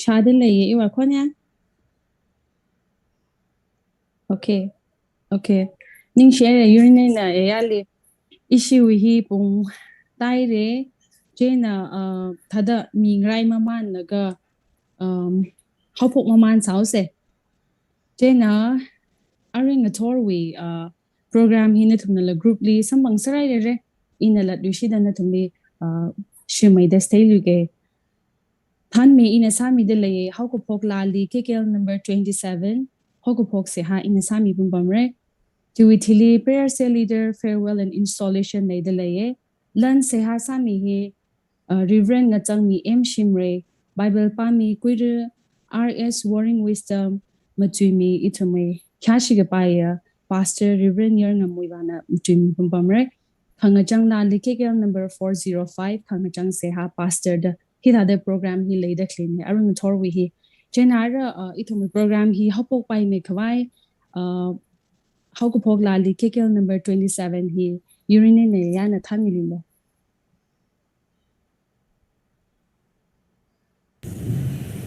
Shadile ye iwa konya. Okay. Okay. Ning share yurine na yali ishi wihi pung taire jena tada mingrai maman naga hopok maman sause jena aring a torwi program hina tumna la group li sambang sarai re ina la dushida na tumbi shimai da stay luge Than me ina sami de le hoko pok la li KKL number 27 hoko pok se ha ina sami bum bamre Tuitili prayer cell leader farewell and installation nei de le lan se ha sami he Reverend na chang mi M Shimre Bible pa mi kuir RS Warring Wisdom matui itame kyashi ga pa Pastor Reverend yer ngamoi bana matui bum bamre khangachang la li KKL number 405 khangachang se ha pastor da he the program he laid the clean arung thor we he jenara ithum program he hopok pai me khwai how ko phok la li KKL number 27 he urine ne ya na thamili lo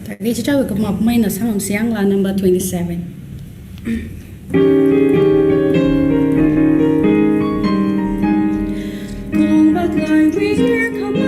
Tagi chita ko map mai na sang siang la number 27 Kong bak lai we here come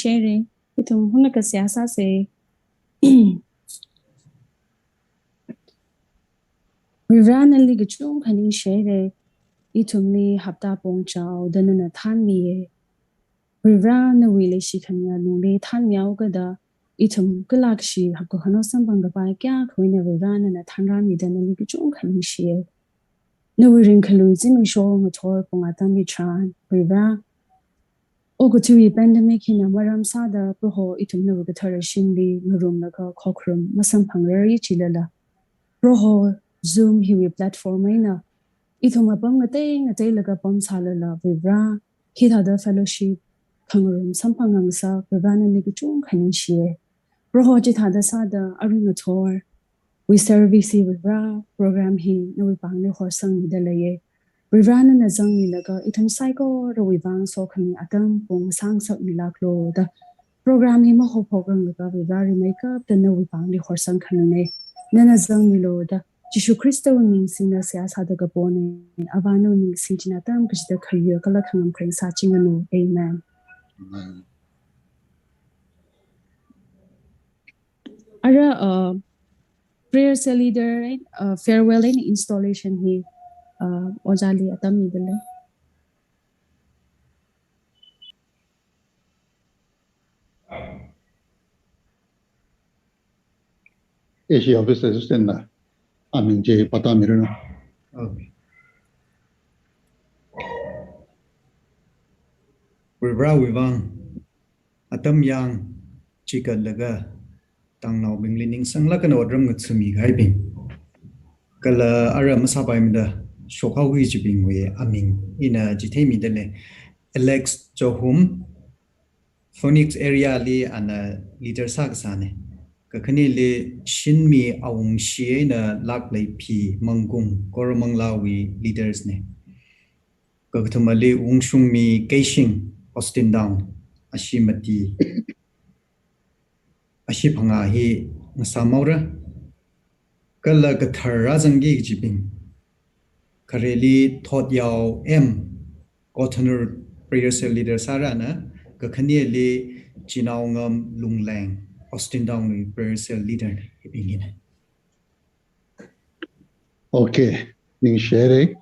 sharing itum huna ka siyasa se Rivana li gachung khani share itum ni hapta pong chao dana na than mi Rivana wile shi khanya nungli than miao ga da itum kulak shi hakko khano sambang ga pa kya khoina Rivana na than ra mi dana li gachung khani shi no ring khalu jimi sho ma thor pong atam mi tran Rivana Ogutui pandemic in a maram sada proho itum no gathara shimbi marum naka kokrum masam pangrari chilala proho zoom hiwi platform aina itum apam ngate laga pam salala vibra hithada fellowship khangrum sampangangsa vivana niguchung khanin shie proho jithada sada arunga thor we service vibra program hi no we pangle horsang midalaye Rivana na zang nilaga itam psycho rawibang so khani atam pong sang sak nilaklo da program hi ma ho program laga Rivara makeup the no wibang li horsang khani ne nana zang nilo da Jishu Kristo ning sina sia sa da gapone avano ning sijina tam kishda khaliya kala khangam kring sa chingano amen ara prayer cell leader farewell and installation hi Ojali atam midale Asia office assistant na amin je pata mirana Rivra Vivang atam yang chika laga tang nau bingli ning sang la kan odram ngat sumi gai bing kala ara masabai mda shokau gi ji bing we aming ina jithe mi dele Alex Johum Phoenix area li ana leader sak sane ka khani le shinmi awung shie na lak lai phi mangung koromang lawi leaders ne ka thumali ungshung mi keishing Austin down ashimati ashi phanga hi ngasamaura kala ka thara jangi jibing kareli thot yaw m Gothenur prayer cell leader sarana ka khani le chinaw ngam lunglang Austin down prayer cell leader ibingina Okay, ning share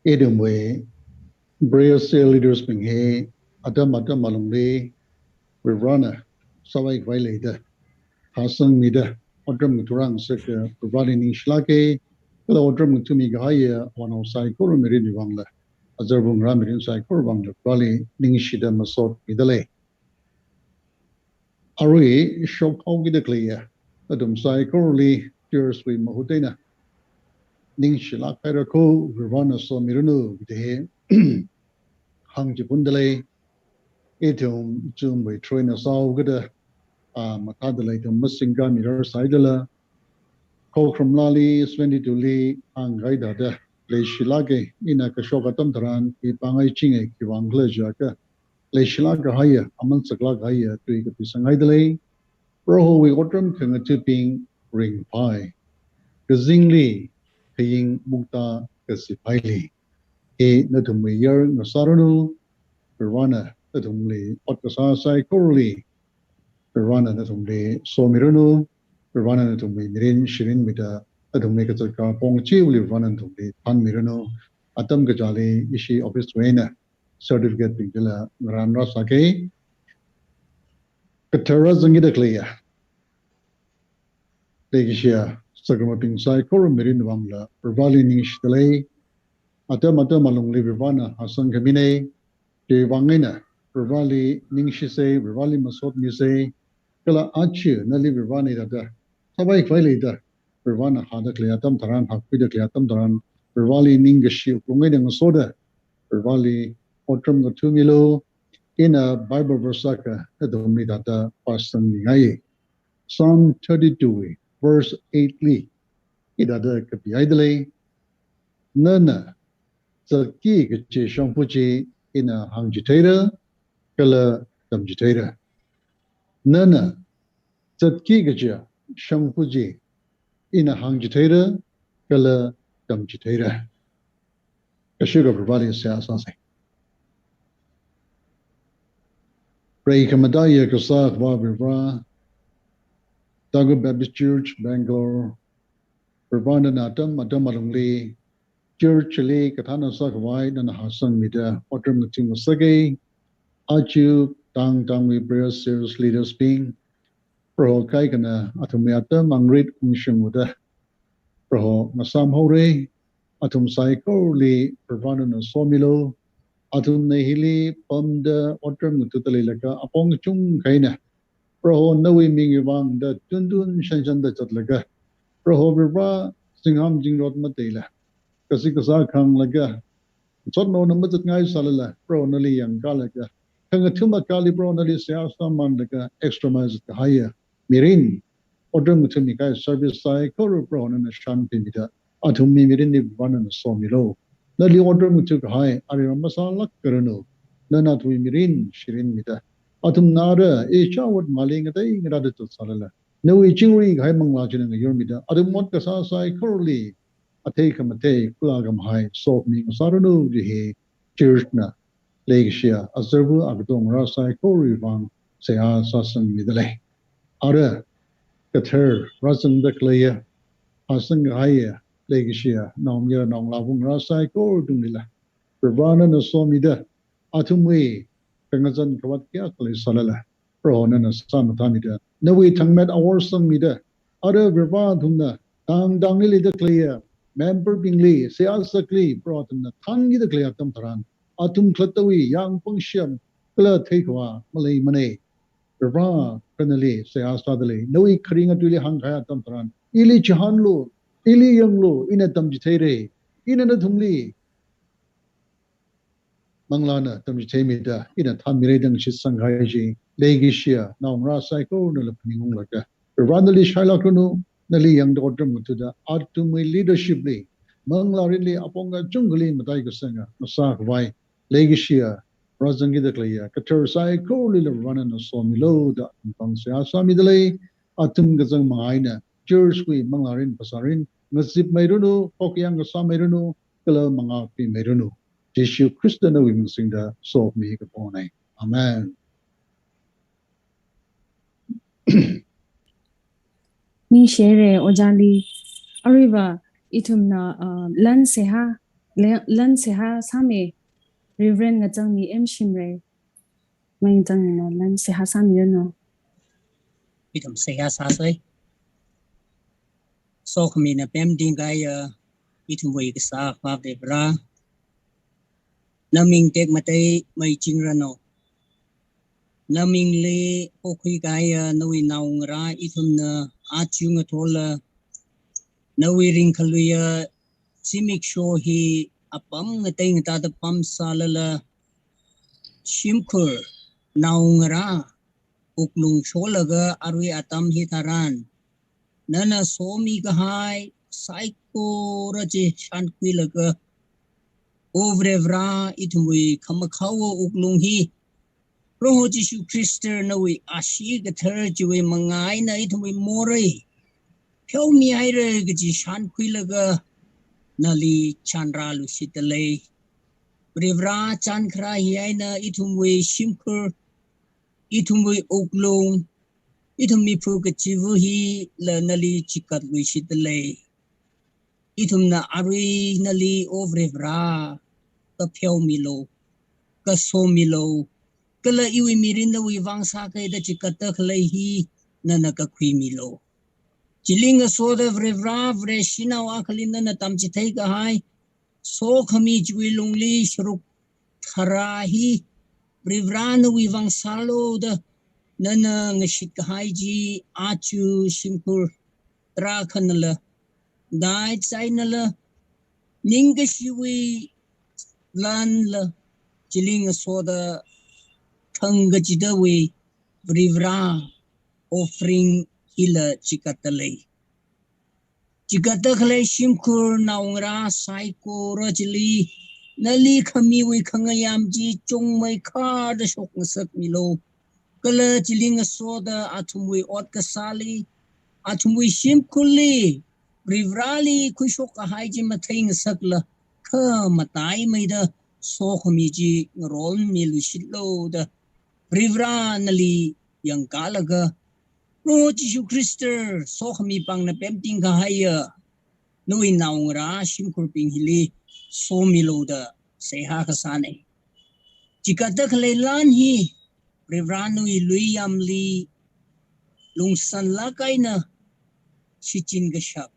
edumwe Braille cell leaders bing he adam malungli Rirana sawai vai leida hasang mida odram turang sek providing ning shlake kala odram tumi gaya wano sai kor meri ni wangla azarbung ramirin sai kor wangla bali ning shida masot midale Arui shok hong the clear adum sai korli tears we mahutena ning shilak ko Rirana so mirunu de hang jibundale etum zum we trainer saw gada makadalai to masinga mirror sidela ko from lali 22 li angai da da le shilage ina ka shogatam dharan ki pangai chinge ki wangle jaka le shilaga haya aman sakla haya tui ka pisangai dale pro we otram khanga chiping ring pai gazingli paying mukta kasipaili e natumwe yer nasarunu Rirana natumli otkasa sai korli Rirana natumli somirunu Rirana natumli mirin shirin mita natumli katsaka pongchi uli Rirana natumli pan mirunu atam gajali ishi office wena certificate pingila ngaran rasake katara zangida kliya legishia sagama pingsai kor mirin wangla Rirvali nish dalay atam malungli Rirana hasang kamine de wangena Rirvali ningshi se Rirvali masot mi se kala achi nali Rirvani da sabai kwaile da Rirvana hada kliyatam taran hakpi da kliyatam taran Rirvali ningashi kungai dang soda Rirvali otram gatumilo in a Bible verse ka adumni data pasang ngai Psalm 32 verse 8 li idada kapiaidale nana zaki ke shangpuji in a hangjitaira kala damjitaira nana zaki ke shangpuji in a hangjitaira kala damjitaira kashuga Rirvali se asase Pray Kamadaya Kasak Vavira Dago Baptist Church, Bangalore, Rirvana Natam, Adamalungli, Church Li, Katana Sakawai, and Hassan Mida, Otram Timusage, Achu, Tang we prayer serious leaders being Pro Kaikana, Atumiata, Mangrit, Unshamuda, Pro Masam Hore, Atum Saiko, Li, Rirvana Somilo, Atum Nehili, Pumda, Otram Tutalaka, Apong Chung Kaina. Pro nawi mingi wang da tundun shanshan da chatlaga pro birba singham jingrot matela kasi kasa khang laga chot no number chat ngai salala pro nali yang kalaga khanga thuma kali pro nali syasa man laga extra miles ka haya mirin odram thumi kai service sai ko pro na shan pinida athumi mirin ni banan so milo nali odram thu ka hai ari masala karano nana thui mirin shirin mida Atum nada chawat maling atai ngada tu salala no chingri gai mangla chin ng yormida adum mot ka sa sai korli atei kamate kulagam hai sok mi sarunu di church na legshia azerbu agdong ra sai kori wang se a sasang midale ara kather rasan da klaya asang gai legshia nom ya nong la wung ra sai kor dungila Rirvana na somida atumwe Kangajan kawat kya kali salala pro na samathamida nawi thangmet awar sang mida ada virva thumna dang ni le clear member bingli seasakli pro thumna thangi the clear tam tharan atum khlatawi yang pangsham kala thei kwa malay mane ra kanali se asadale noi khringa tuli hang khaya tam tran ili chahan lo ili yang lo ina tam ji thei re ina na thumli manglana tam ji thei mi da ina tham mi re dang shi sanghai ji legi shia naung ra sai ko na lapni ngong la ka ranali shaila kuno nali yang do drum tu da ultimate leadership ni mangla ri aponga chungli matai ka sanga masa vai legi shia Razangi the Clay, Katur Sai, Koli run and so milo, the Tonsia Samidale, Atum Gazang Maina, Jersui, Mangarin, Pasarin, Nazip Meruno, Pokyang Sameruno, Kala Mangapi Meruno. Jishu Christian women sing the so of me Capone. Amen. Ni share ojali ariva itumna lan seha same Reverend nga chang mi em shimre mai chang na lan se ha sam no itum se ha sa sai so khmi na pem ding gai itum wei ka sa fa de bra na ming tek matai mai ching ra no na ming le o khui gai no wi naung ra itum na a chung thol na wi ring khaluya simik show hi apam ngatai ngata da pam salala shimkur naungara uklung sholaga arwi atam hitaran nana somi gahai psycho raje shankwilaga ovrevra itmui kamakhawo uklung hi roho jishu krister nawi ashi gathar jiwe mangai na itmui morai pyomi aire gaji shankwilaga Nali Chandra Lusitale Brevra Chankra Hiana Itumwe Shimkur Itumwe Oklong Itumi Pugachivuhi La Nali Chikat Lusitale Itumna Ari Nali Ovrevra Kapyo Milo Kaso Milo Kala Iwi Mirinda Wivang Sake the Chikatak Lehi Nanaka Milo Chilinga soda vrevra vreshina wakalinda na tamchithai kahai so khami jwilungli shruk tharahi vrevra wivang salo da nana ngashit kahai ji achu shimpur trakhanala dai chainala ninga shiwi lan la chilinga soda thanga jidawi vrevra offering ila chikatalay chikatakhlay shimkur naungra saiko rajli nali khamiwi khangayam ji chungmai khad shok nasak milo kala chilinga soda athumwi ot kasali athumwi shimkulli rivrali khushok haiji mathai ngasakla kha matai maida so khami ji rol milu shitlo da rivra nali yang kalaga Roho Jishu Krister so kami pang na pemting kahaya nui naungra shimkur pinghili so miloda seha kasane. Jika taklelan hi Revranu lui yamli lungsan lakay na shichin gashap.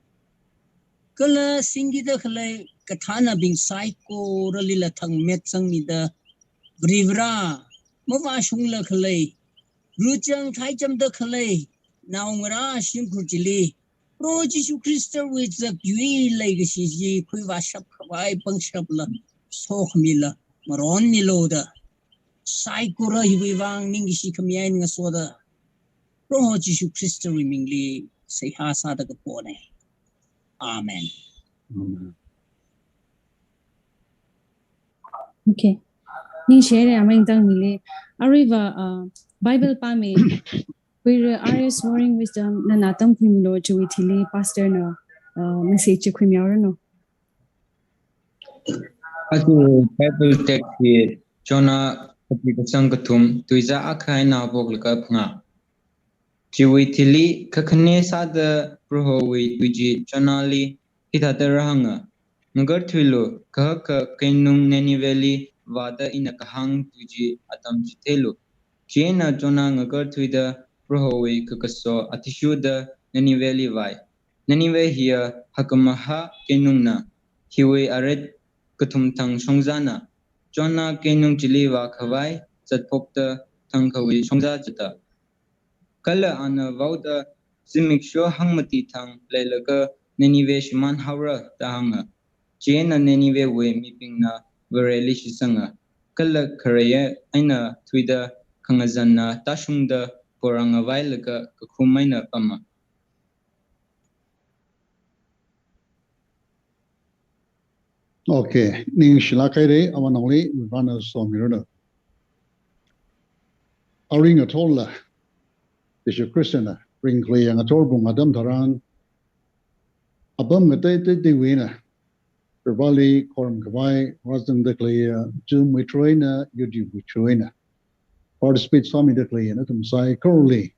Kala singi takle katana bing saiko ralila thang met sang mida Rivra mawashung laklay Rujang thaicham daklay Naungra shimkurjili Roho Jishu Krister with the Gui legacy Kuivashap Kawai Pangshapla Sokhmila Maron Miloda Saikura Hiwang Ningishi Kamian Soda Roho Jishu Krister Mingli Seha Sada Kapone. Amen. okay ni share amai tang mile ariva Bible pa me wir RS warring wisdom na natam khimilo chui thili pastor na message khimyaw no Atu Bible text hi Jonah application kathum tuiza akhai na boglaka phanga chui thili kakhne sada prohowi tuji Jonali hithataranga nagar thilo ka kainung Nineveh wada ina kahang tuji atam jithelo chena Jonah nagar thuida prohowi kakaso atishuda Nineveh vai Nineveh hiya hakamaha kainungna hiwe aret kathum thang songjana Jonah kainung chili wa khawai chật phúc tờ thăng khẩu song ra chật kala ana vauda zimik sure hangmati thang lelaka nenive shiman haura tahanga chena nenive we miping na vereli shisanga kala kharaya aina thuida khangazanna tashungda poranga vailaka khumaina pama Okay, ning shilakaire awanongli vana somirona. Aring atola is a Christian ring clay and a torbung adam taran abum gate de wina. Rivali korum kawai wasn't the clay jum we trainer yuji we trainer. Participate swami the clay and atom sai curly.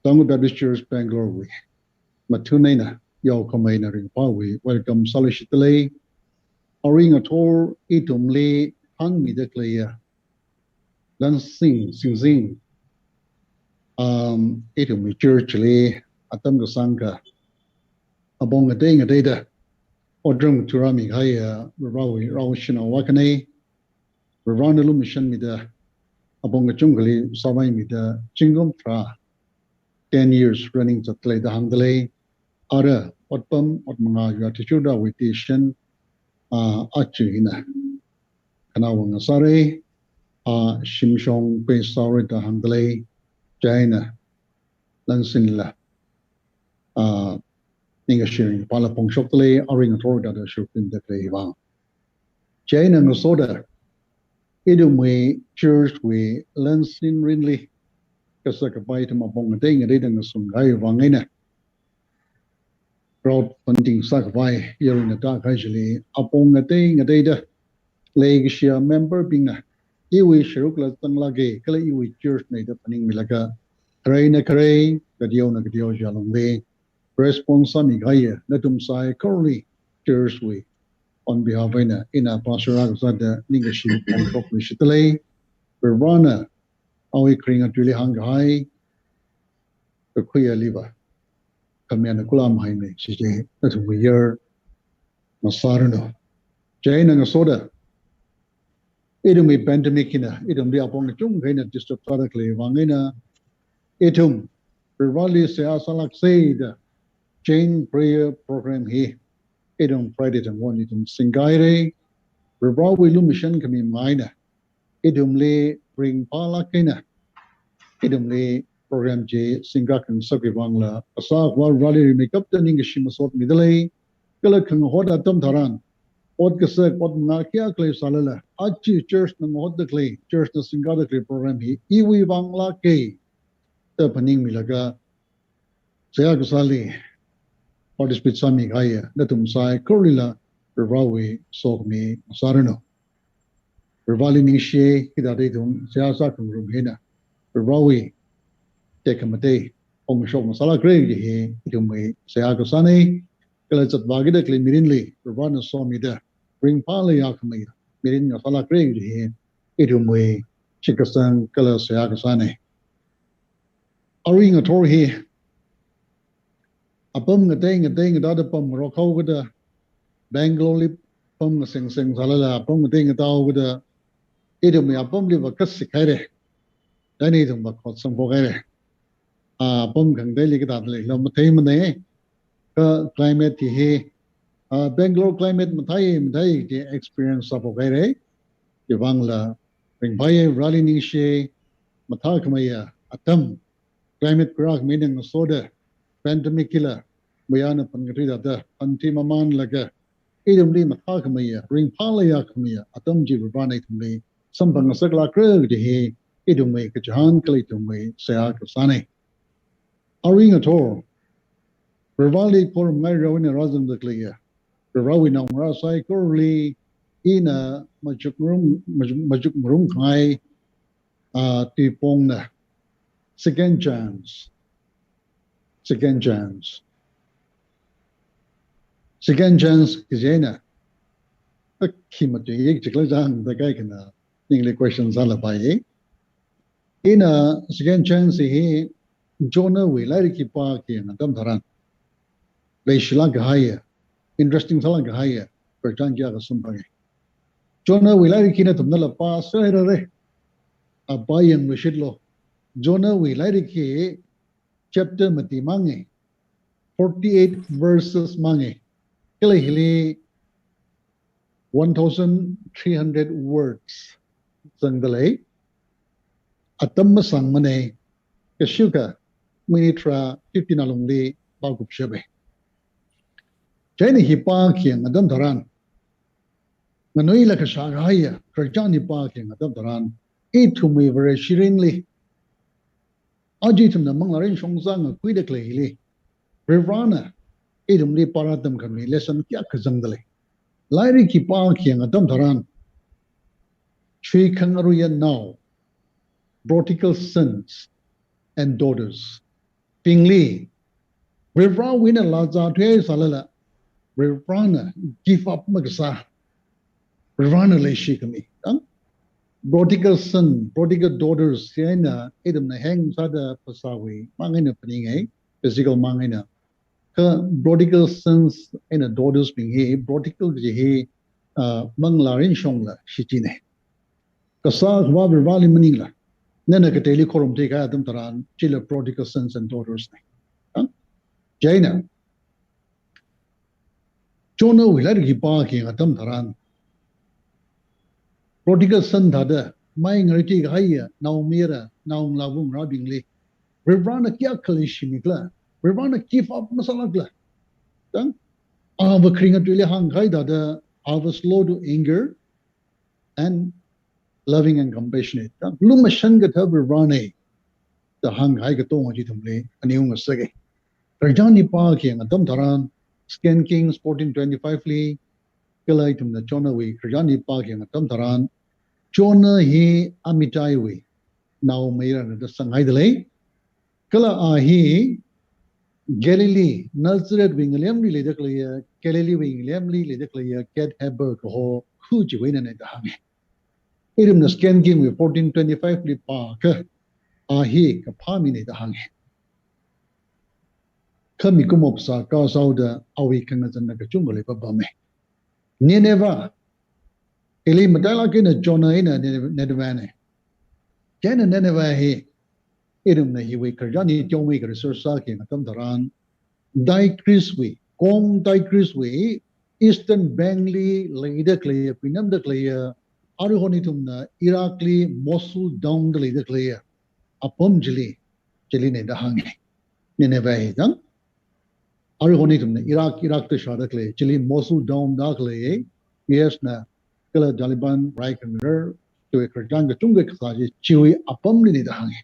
Tongue Baptist Church Bangalore we. Matunena yo kamaina ring pawi welcome solishitale. Aring atol itumli hang me the clay. Lan sing. Itum church le atam ga sangka. Abong a data. Odrum turami haya rawi rawshina wakane. Ravanalu mission me the abong a jungali savai me the chingum tra. 10 years running to play the hangale. Ara otpam otmanga yatichuda witishan achina. Kanawang sare. Shimshong pe sorry the hangale. China. Lansinla. Ninga sharing palapong shokle aring authority that should in the Taiwan. China and soda. Idumwe church we Lansin Rinley. Kasakabite mabong a ding and reading a sungai wangina. Crowdfunding sakavai here in the dark actually. Upon a ding a data. Legishia member being a Iwi Shirukla Tanglage, Kala Iwi church native Paning Milaka. Karayna Karay, Gadiona Gadio Jalongbe. Responsami Gaya, Natum Sai Corley, church we. On behalf of Ina Pastor Zada Ningashi on Propri Shitale. Vervana. Awi kring at really hang high. The queer liver. Kamiana Kulam Haime, CJ, that we year Masarano. Jane and a soda. Idum be pandemicina, idum be upon the chung, kind of district productly, Wangina. Itum, Rivali Salak said, Jane prayer program here. Idum Friday and one itum Singaire. Rivawi Lumission can be minor. Idum lay bring Palakina. Idum lay program J, Singak and Saki Wangla, Asak while Rally make up the Ningashima sort middle, Galakan Hoda Tom Taran, Odkasak, Od Nakia Clay Salala, Achi Church and Mod Clay, Church the Singada Clay program he, Iwi Wangla K, the Paning Milaga, Sayakasali, Participate Sami Gaya, Natum Sai, Korila, Rivawi, Sokmi, Sarano. Rivali Nishe, Hidatum, Siasak and Rumhina, Rivawi, take a mate, Omshok Masala Greg, he, Itumwe, Sayakasani, Kalazat Bagidakli Mirinli, Ravana saw me there, bring Pali Yakami, Mirin Masala Greg, he, Itumwe, Chikasan, Kala Sayakasani. Aring a tour here. A bum a dang, another bum, Rocko with the Bangalore bum, a sing salala, bum a ding a dog with the Itumwe, a bum live a cussic. Then it was some forget. Bum can daily get out like Lamatamane, climate he, Bangalore climate, Matai, the experience of Ogere, Yvangla, bring by Rally Nishe, Matakamaya, Atam, climate crack meaning a soda, pandemic killer, Mayana Pangatrida, the Antimaman Laga, Idumli Matakamaya, bring Palayakamaya, Atam Jivani to me, some Bangasakla Krug to he. Idume Kajahan Kalitume Sayakasani. Aring at all. Rivali for Mario in a Razan the Clear. Rirawi now Rasai Corley in a Majuk room high Tipong second chance. Second chance Kizena. A Kimati Chiklazan, the guy can English questions alibi. In a second chance, he Jonah will like keep parking and come around. They shlag higher. Interesting salang higher. Per Janja Sumbang. Jonah will like in a Tumala pass. bayang wishit lo Jonah we lai ki chapter mati mange 48 verses mange kila hili 1300 words sangalai atam sang mane kashuka minitra 15 alongli bagup shabe China hipa kiang adam dharan Manoi la kashagaya karjani pa kiang adam dharan itumi very shirinly ajitum na manglarin shongzang kui de klehili Rirvana idumli paratam kami lesson kya kazangdale Lairi ki pa kiang adam dharan Shri Kangaruya now prodigal sons and daughters Pingli Rivra wina laza tuye salala Rivrana give up magasa Rivrana le shikami prodigal son prodigal daughters siena idum na hang sada pasawi mangina paningai physical mangina ka prodigal sons and daughters being he prodigal he manglarin shongla shitine kasa wa Rivali maningla nana ka teli korum te ka adam taran chila prodigal sons and daughters ne Jaina Jonah wilar ki pa ki adam taran prodigal son thada mai ngariti gaya naumira naum lavum rabingli Rivrana kya kalishimikla Rivrana keep up masalagla tang ava kringa tuli hang gai dada ava slow to anger and loving and compassionate tang luma shanga tha Rivrana the hang gai ga tonga ji tumle aniung sage Rajani pa ki adam taran Scan Kings 1425 li kala itum na Jonah we Rajani pa ki adam taran Jonah he amitai we now meira na da sangai dale kala he Galilee Nazareth wingaliam li le dakliya Galilee wingaliam li le dakliya cat haber ko khu ji we na da hange irum na Scan King we 1425 li pa ka he ka phami ne da hange kami kumopsa ka sauda awi kanga janna ka chungole pa bame Nineveh Eli matala ke na Jonah ina nedwane Jana Nineveh he irum na hi we karjani chongwe ka research sa ke na kam dharan dai kriswi kong dai kriswi eastern bangli leida clear pinam da clear arihoni tumna Iraqli Mosul down da leida clear apom jili ne da hange Nineveh he dang Arihoni tumne Iraq to shada kle chili Mosul down da kle yes na kala Taliban right kanger to ekrang ga tunga khaji chiwi apam ni da hange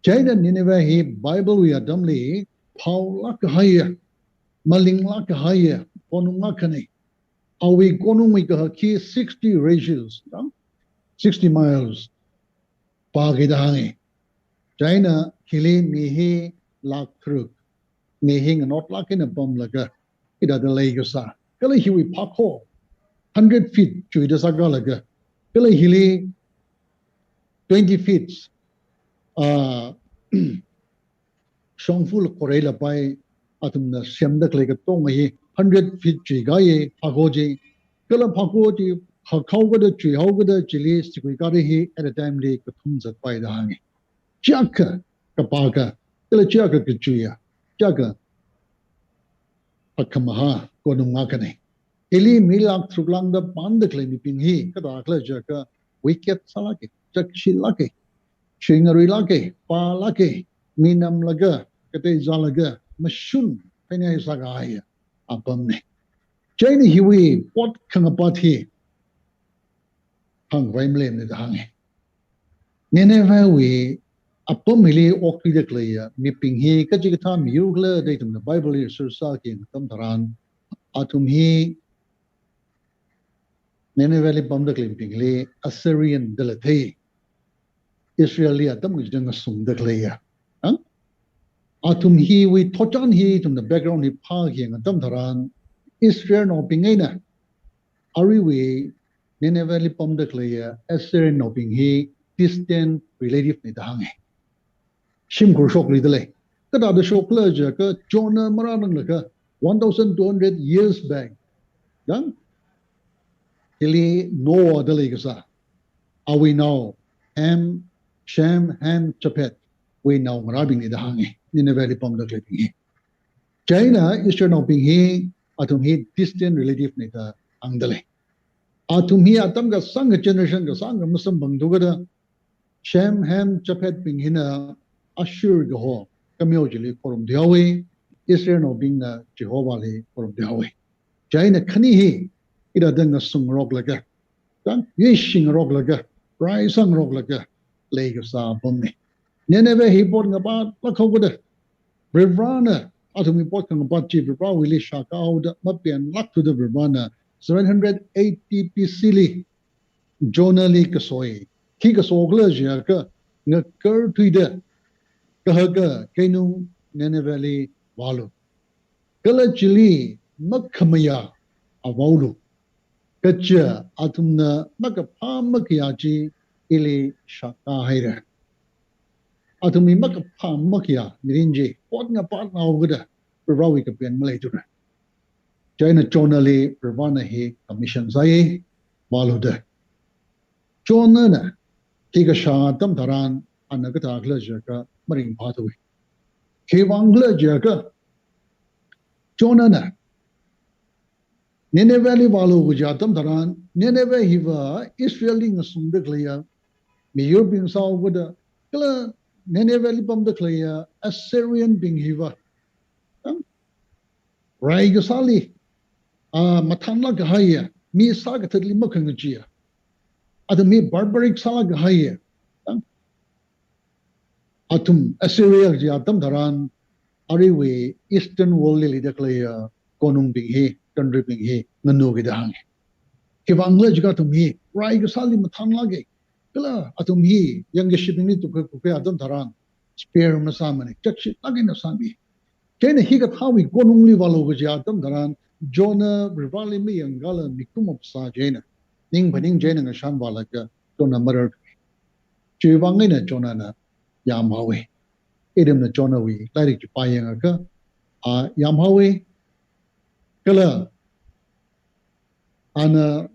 China Nineveh he Bible we adamli paula ka haya malingla ka haya konunga khane awi konunga ka ki 60 ratios 60 miles pa ga da hange China kili mi he lak truk Nehing not like in a bomb laga, it had a legasa. Kala hiwi pako, 100 feet to the sagalaga. Kala hili 20 feet. Shongful Korela by Atum the Shamdak like a tongi, 100 feet chigaye, Hagoji, Kala Pakoti, Hakauga the tree, Hauga the chili, Stikwikari at a time lake, the Tumsat by the hangi. Chaka, Kapaka, Kala Chaka Kichuya. Jaga Akamaha Konungakane. Eli Milak Truglang the Pandakle Ping he, Kadakla Jaka, Wicket Salaki, Jakshi Laki, Shingari Laki, Pa Laki, Minam Laga, Kate Zalaga, Mashun, Pena Sagaya, Apamne. China Hiwi, what can about he? Hang Vaimlin the Hangi. Nineveh we Apom hili okri de kleya miping hi kajigata miugla datum the Bible is sursaking tamtaran atum hi Nineveh pam de klimping li Assyrian delete Israeli atam gijang sum de kleya atum hi we thojan hi tum the background hi pa hi tamtaran Israel no pingena ari we Nineveh pam de kleya Assyrian no ping hi distant relative ni dahang Shimkur shock lidale. Kada the shock leja ka Jonah Maranang laka 1,200 years back. Yang Ili Noah delegasa. Are we now Ham, Shem, Ham, Chapet, we now grabbing the hangi, in a very pom the clipping. China is your no being he, atom he distant relative nata, Angdale. Atum he atom got sung a generation, the song of Muslim Bangdugada, Shem, Ham, Chapet being hina, assure the whole, Camujili, from the away, Israel no being the Jehovah from the away. China Kanihi, it a dang a sung rock like a, yishing rock like a, rising rock like a, lake of Sa Bumney. Never he bought about Lakoda, Brivana, Atom important about Chief Brivra, Willie Shaka out, Mapi and luck to the Brivana, 780 PCL, Jonah Lee Kasoi, Kikasogla Jaka, Nakur Tweeder, Kahaga, Kenu, Neneveli, Walu. Kala Chili, Makamaya, Avaulu. Kacha, Atumna, Makapa Makiachi, Ili Shaka Haida. Atumi Makapa Makia, Mirinji, what a partner over the Rawi Kapian Malaytura. China Chonali, Ravana he, Commission Zai, Waluda. Chonana, Kikasha, Tamtaran, and Nagata Glajaka, Marine Pathway. Kivangla Jaka, Chonana. Nineveh Walu Wujatam Taran, Nineveh Hiva, Israeling a Sundaklia, me European South with a Killer Nineveh Lipam the Clear, Assyrian being Hiva. Raigasali, Matanla Gahaya, me Sagatadli Mukangia. At me barbaric Salagahaya. Atum Assyria Jatam Taran, Ariwe, Eastern Wall Lily declare, Konung being he. Country being he, Nanugi the hang. Kivangla got to me, Raigasali Matanlagi, Pilla, atom he, youngest shipping need to prepare Adam Taran, spare Masamani, Chakshi, Lagin of Sami. Kena he got how we go only Valo with Yatam Taran, Jonah, Rivali me and Gala, Mikum of Sa Jana, Ning Paning Jane and Shanva like a Jonah murdered. Chivangina Jonah Yamhawe. Edem the Jonah we, like to buy Yanga, Yamhawe. Kala ana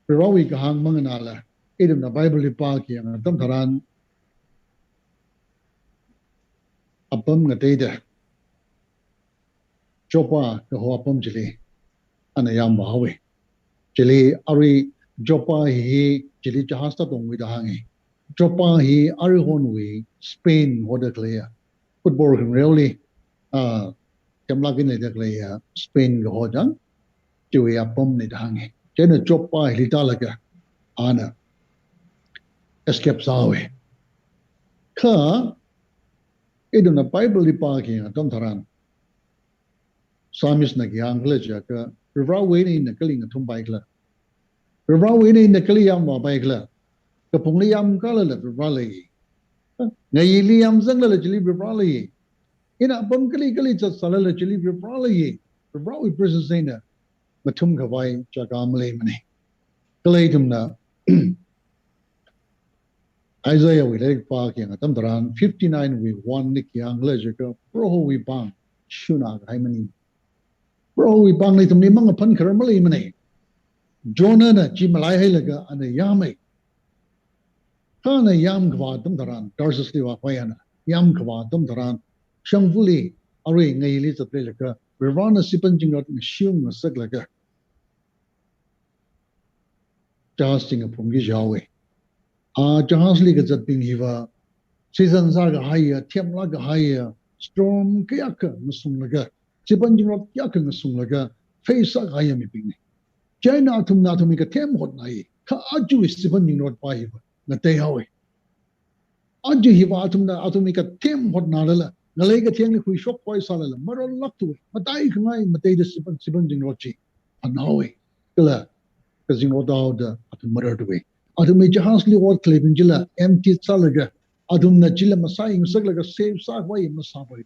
Rawi kahang manganala idem na Bible park yang tam taran apam ngateda jopa ke ho apam jili ana yam bahawe jili ari jopa hi jili jahasta tong wi dahangi jopa hi ari honwi Spain hoda clear football can really Kamlagin le declare Spain go hojang, Joey upon it hanging. Jenna drop by Litalaga, Anna escapes away. Ka, it on a Bible parking at Dontaran. Samis Nagyang Glajaka, River waiting in the killing a Tumbaikla. River waiting in the Kiliam or Baikla. The Pungliam Gala of Raleigh. Nayiliam Zangla Raleigh. In a bunkali just Salala Chili Raleigh. Rawi President Matum Kawai Jagamale Mani. Kalatumna Isaiah we like parking at Tamtaran 59 we won Niki Anglajaka, Bro we bang Shuna Haimani. Bro we bang litum nimang upon Karamali Mani. Jonah Jimalai Helaga and a Yame. Kana Yam Kva Tamtaran, Darsus Liwa Wayana, Yam Kva Tamtaran. Shangvuli, are Naili the Pelaka, Ravana Sipanjing out Mishum Saglaka. Jasting a Pungijawe. Jahasli gets at being Hiva, Season Zaga higher, Tiam Laga higher, Storm Kayaka, Musumlaga, Sipanjing out Yaka Musumlaga, Face Sagayami Ping. China Atum Natomika Tem Hot Nai, Ka Aju is Sipanjing out by Hiva, Natehawe. Aju Hiva Atomika Tem Hot Nadala. Nalega tiang who shop boy salala, Maron luck to it. Matai can I Matay the Sibanjing Rochi, and Howe, Killa, because you know the murdered way. Atum Jahasli or Clavingilla, empty salaga, Adum Najilla Masai, Saglaga, save Sagway, Masabai.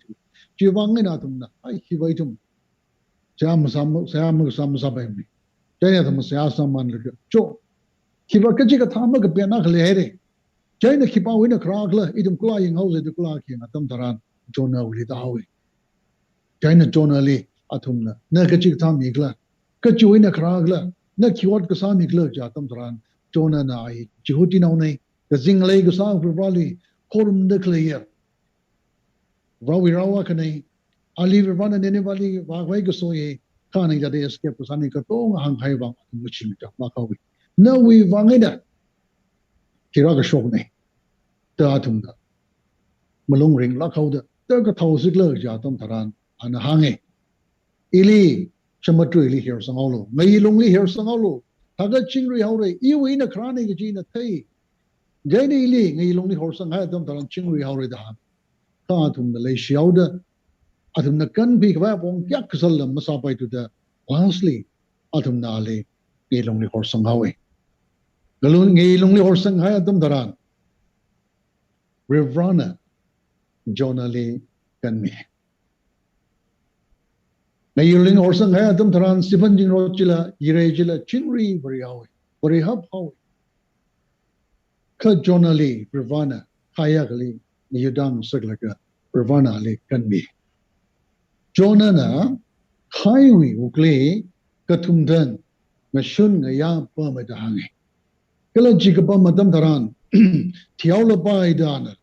Chivangin Atumna, I Hivitum. Sam Sabami. Jayatam Sayasaman, Joe. Kivakajika Tamaka Pianakale. China Kipa win a cragler, idum flying house at the clock in Atam Taran. Jonah will it away. China Jonah Lee Atumna, Nakachik Tamigla, Kachuina Kragla, Nakiwat Kasamigla, Jatam Tran, Jonah Nai, Jihuti None, the zinglay go sang for valley korum the clear rawi rawa kanai ali rana anybody wa wai go so ye kani that escape ko sani ka to hang khai ba muchim ta ma ka wi no we wangida kira ga shok nei ta atum da malong ring la khau da ta ka thau sik le ja tom tharan an hange ili chamatru ili here sangolo ngai longli here sangolo thaga chingri haure I we na krani ga ji na thai jaini ili ngai longli hor sang ha tom tharan chingri haure da ta atum da le shiau da atum na kan bi ka bong kyak ksal lam masa pai tu da lastly atum na le ngai longli hor sang hawe galun ngai longli hor sang ha tom tharan Revrana Jonali Kanmi. Na yuling horsang hai adam tharan Stephen Jing Rochila, Yirejila, Chinri, Variawi, Varihab Hawi. Ka Jonali, Revrana, Hayakali, Yudam Saglaka, Revrana Ali Kanmi. Jonana, Haiwi, Ukli, Katumdan, Mashun, Naya, Pamadahangi. Kala Jigabam Adam Tharan, Tiaula Baidana.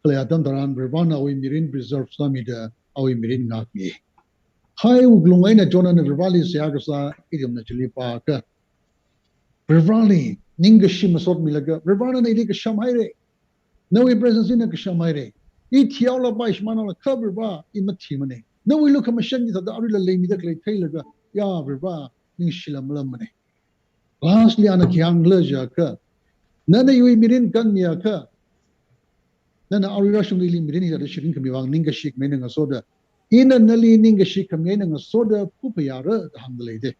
Adam Taran, Rivana, we Mirin Preserve Samida, our Mirin Naki. Hai Uglungana, John and Rivali Siagasa, Idiom Nachili Parker. Rivali, Ningashima Sot Milaga, Rivana Nidika Shamaire. No we presence in a Shamaire. Eat Tiaula Baishmana, cover bar in Matimane. No we look at machines of the Arila Lady Taylor, Ya Riva, Nishila Mulamane. Lastly, Anakiang Leja, none of you Mirin Ganya. Then our Russian really meaning that she can be wrong, Ningashik meaning a soda. In a Nali Ningashik meaning a soda, Pupayara, the Hamlade.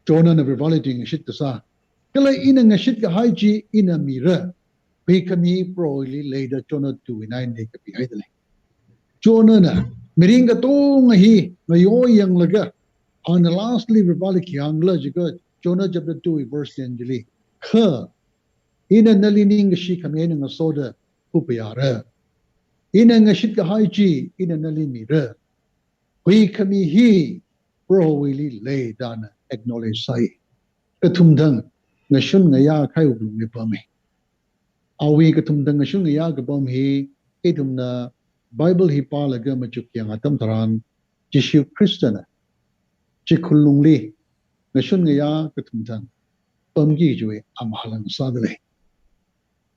Jonah never validating shit to sa. Killa in a shit haiji in a mirror. Pekami probably later Jonah 2 they could be idling. Jonah, Miringa tong he, Mayo young laga. On the lastly, Rivalik young laga, Jonah chapter 2, verse 10. Her. In a nalining she come in a soda, Pupayara. In a shit haiji, in a nalimira. We come he, bro willy lay down, acknowledge sai. Katumdang, Nashun Naya Kayu Nipame. Are we Katumdang Nashun Naya Gabam he, Etumna, Bible he palaga machukiang atam taran, Jishu Christiana. Chikulungli, Nashun Naya Katumdang, Pamgi Jue, Amahalang Sadale.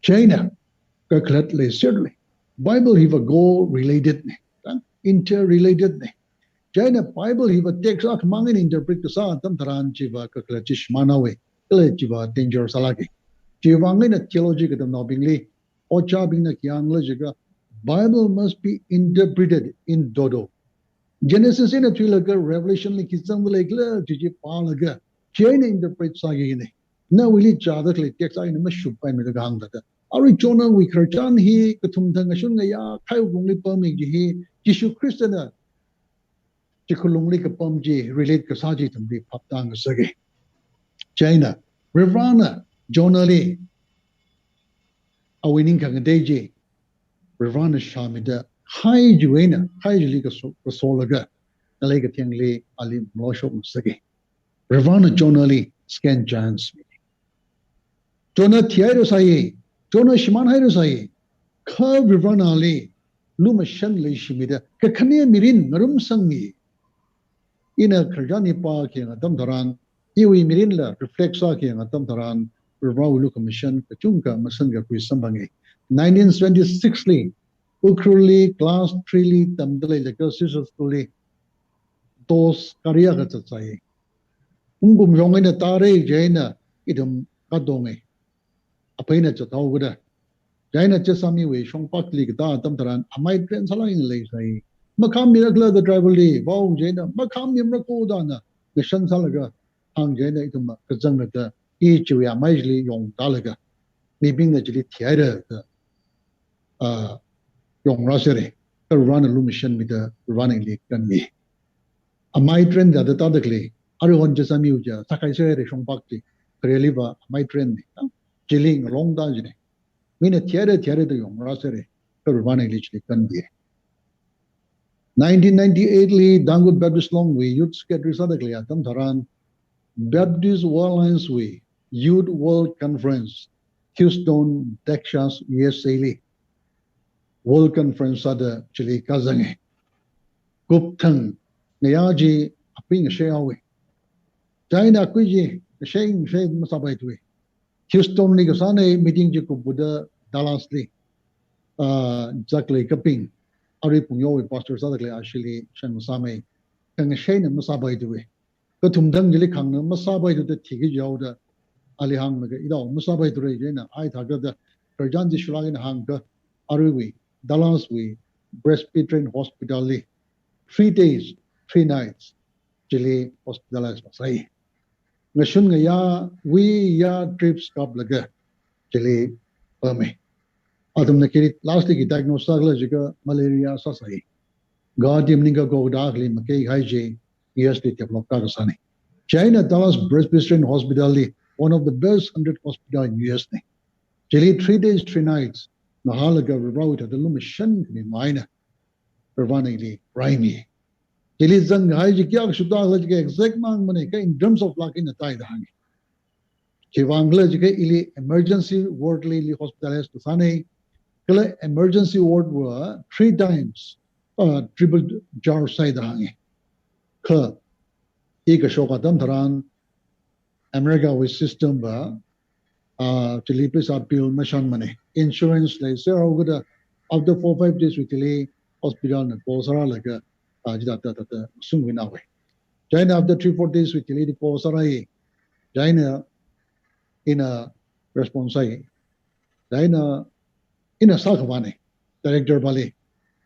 China, Kaklatly, certainly. Bible have a go related, interrelated. China Bible have a text of Mangan interpret the Sa Tantaran Chiva Kaklatish Manawe, Chiva Danger Salaki. Chivangin a theology at the Nobingly, or Chabing a Kiang Logica. Bible must be interpreted in Dodo. Genesis in a Twilaga, Revelation like Kizam like Gigi Palaga. China interprets Sagine. Now we lead Jadakly text in a Mashup by Medaganga. Ari Jonah we Kerjan he, Katumtangashunaya, Kailungli Pamiji, Jishu Christiana, Chikulungli Kapamji, relate Kasaji to be Paptang Sagi. China, Rivana, Jonah Lee, a winning Kangadeji, Rivana Shamida, Hai Juena, Hai Julika Solaga, the Lake of Tiangli, Ali Mosho Sagi. Rivana Jonah Lee, Scan Giants. Jonah Tiarosai. Jonah Shiman Hirosai, Curve Rivanali, Luma Shanley Shimida, Kakania Mirin, Marum Sangi. In a Karjani Park in a Damtaran, Iwi Mirinla, Reflexaki and a Damtaran, Rivau Luka Mission, Kachunka, Masanga Sambangi. 1926, Ukruli, Class Trilly, Tamdale, the Cursus Tuli, Dos Kariagatai. Umbum Jongina Tare, Jaina, Idum Kadonge. Apena Chatauda. Jaina Chesami way, Shong Pakli, Gata, Tamtaran, a might train Salain lay say. Makam Miracle the driver lee, Wow Jana, Makam Yamrakodana, the Shan Salaga, Hang Jana Ituma, Kazangata, each we are majorly young Dalaga, maybe the Jilly Tiara, young Rosary, a run a lumission with the running league can be. A might train the other Tadakli, Ariwan Jesamuja, Sakai Shong Pakli, Reliva, my train. Jilling long dajine. When a tiare the young Rosary, running literally can be. 1998 Dangut Baptist Long Way, Youth Scatter Sadakli, Atam Taran, Baptist Warlines Way, Youth World Conference, Houston, Texas, USA. World Conference ada Chile Kazange. Guptang Nayaji aping shayawe. China kuji shaying masabai tuwe. Houston ni kasane meeting je ko Buddha Dallas li. Exactly kaping. Ari pungyo pastor sadakle actually shan masame. Kang shayna masabai tuwe. Katumdang jili kang na masabai tuwe tiki jaw da alihang naga idaw masabai tuwe jena ay taga da karjanji shulagin hang ka ariwi Dallas we Presbyterian Hospital li 3 days 3 nights jili hospitalized masai. Ngashun nga ya we ya trips kap laga jili pame. Atum na kiri lastly ki diagnose sagla jiga malaria sasai. God nimninga go dagli makay haije ESD develop kagasani. China Dallas Presbyterian Hospital li one of the best 100 hospital in US ne. Jili 3 days 3 nights nahalaga rawita the lumishan ni maina pervani li raimi. Jili zang haije kya shuda lajga exact mang mane ka in terms of luck in the tai dahangi. Chivangla jiga ili emergency ward li hospitalized to sane. Kala emergency ward wa 3 times triple jar side hangi. Ka ika shoka dam taran America with system ba chili please appeal mashan mane insurance like zero good after 4-5 days weekly hospital na posara laga jida ta sungwina we. China after 3-4 days weekly the posara China in a response China in a sakavane director bali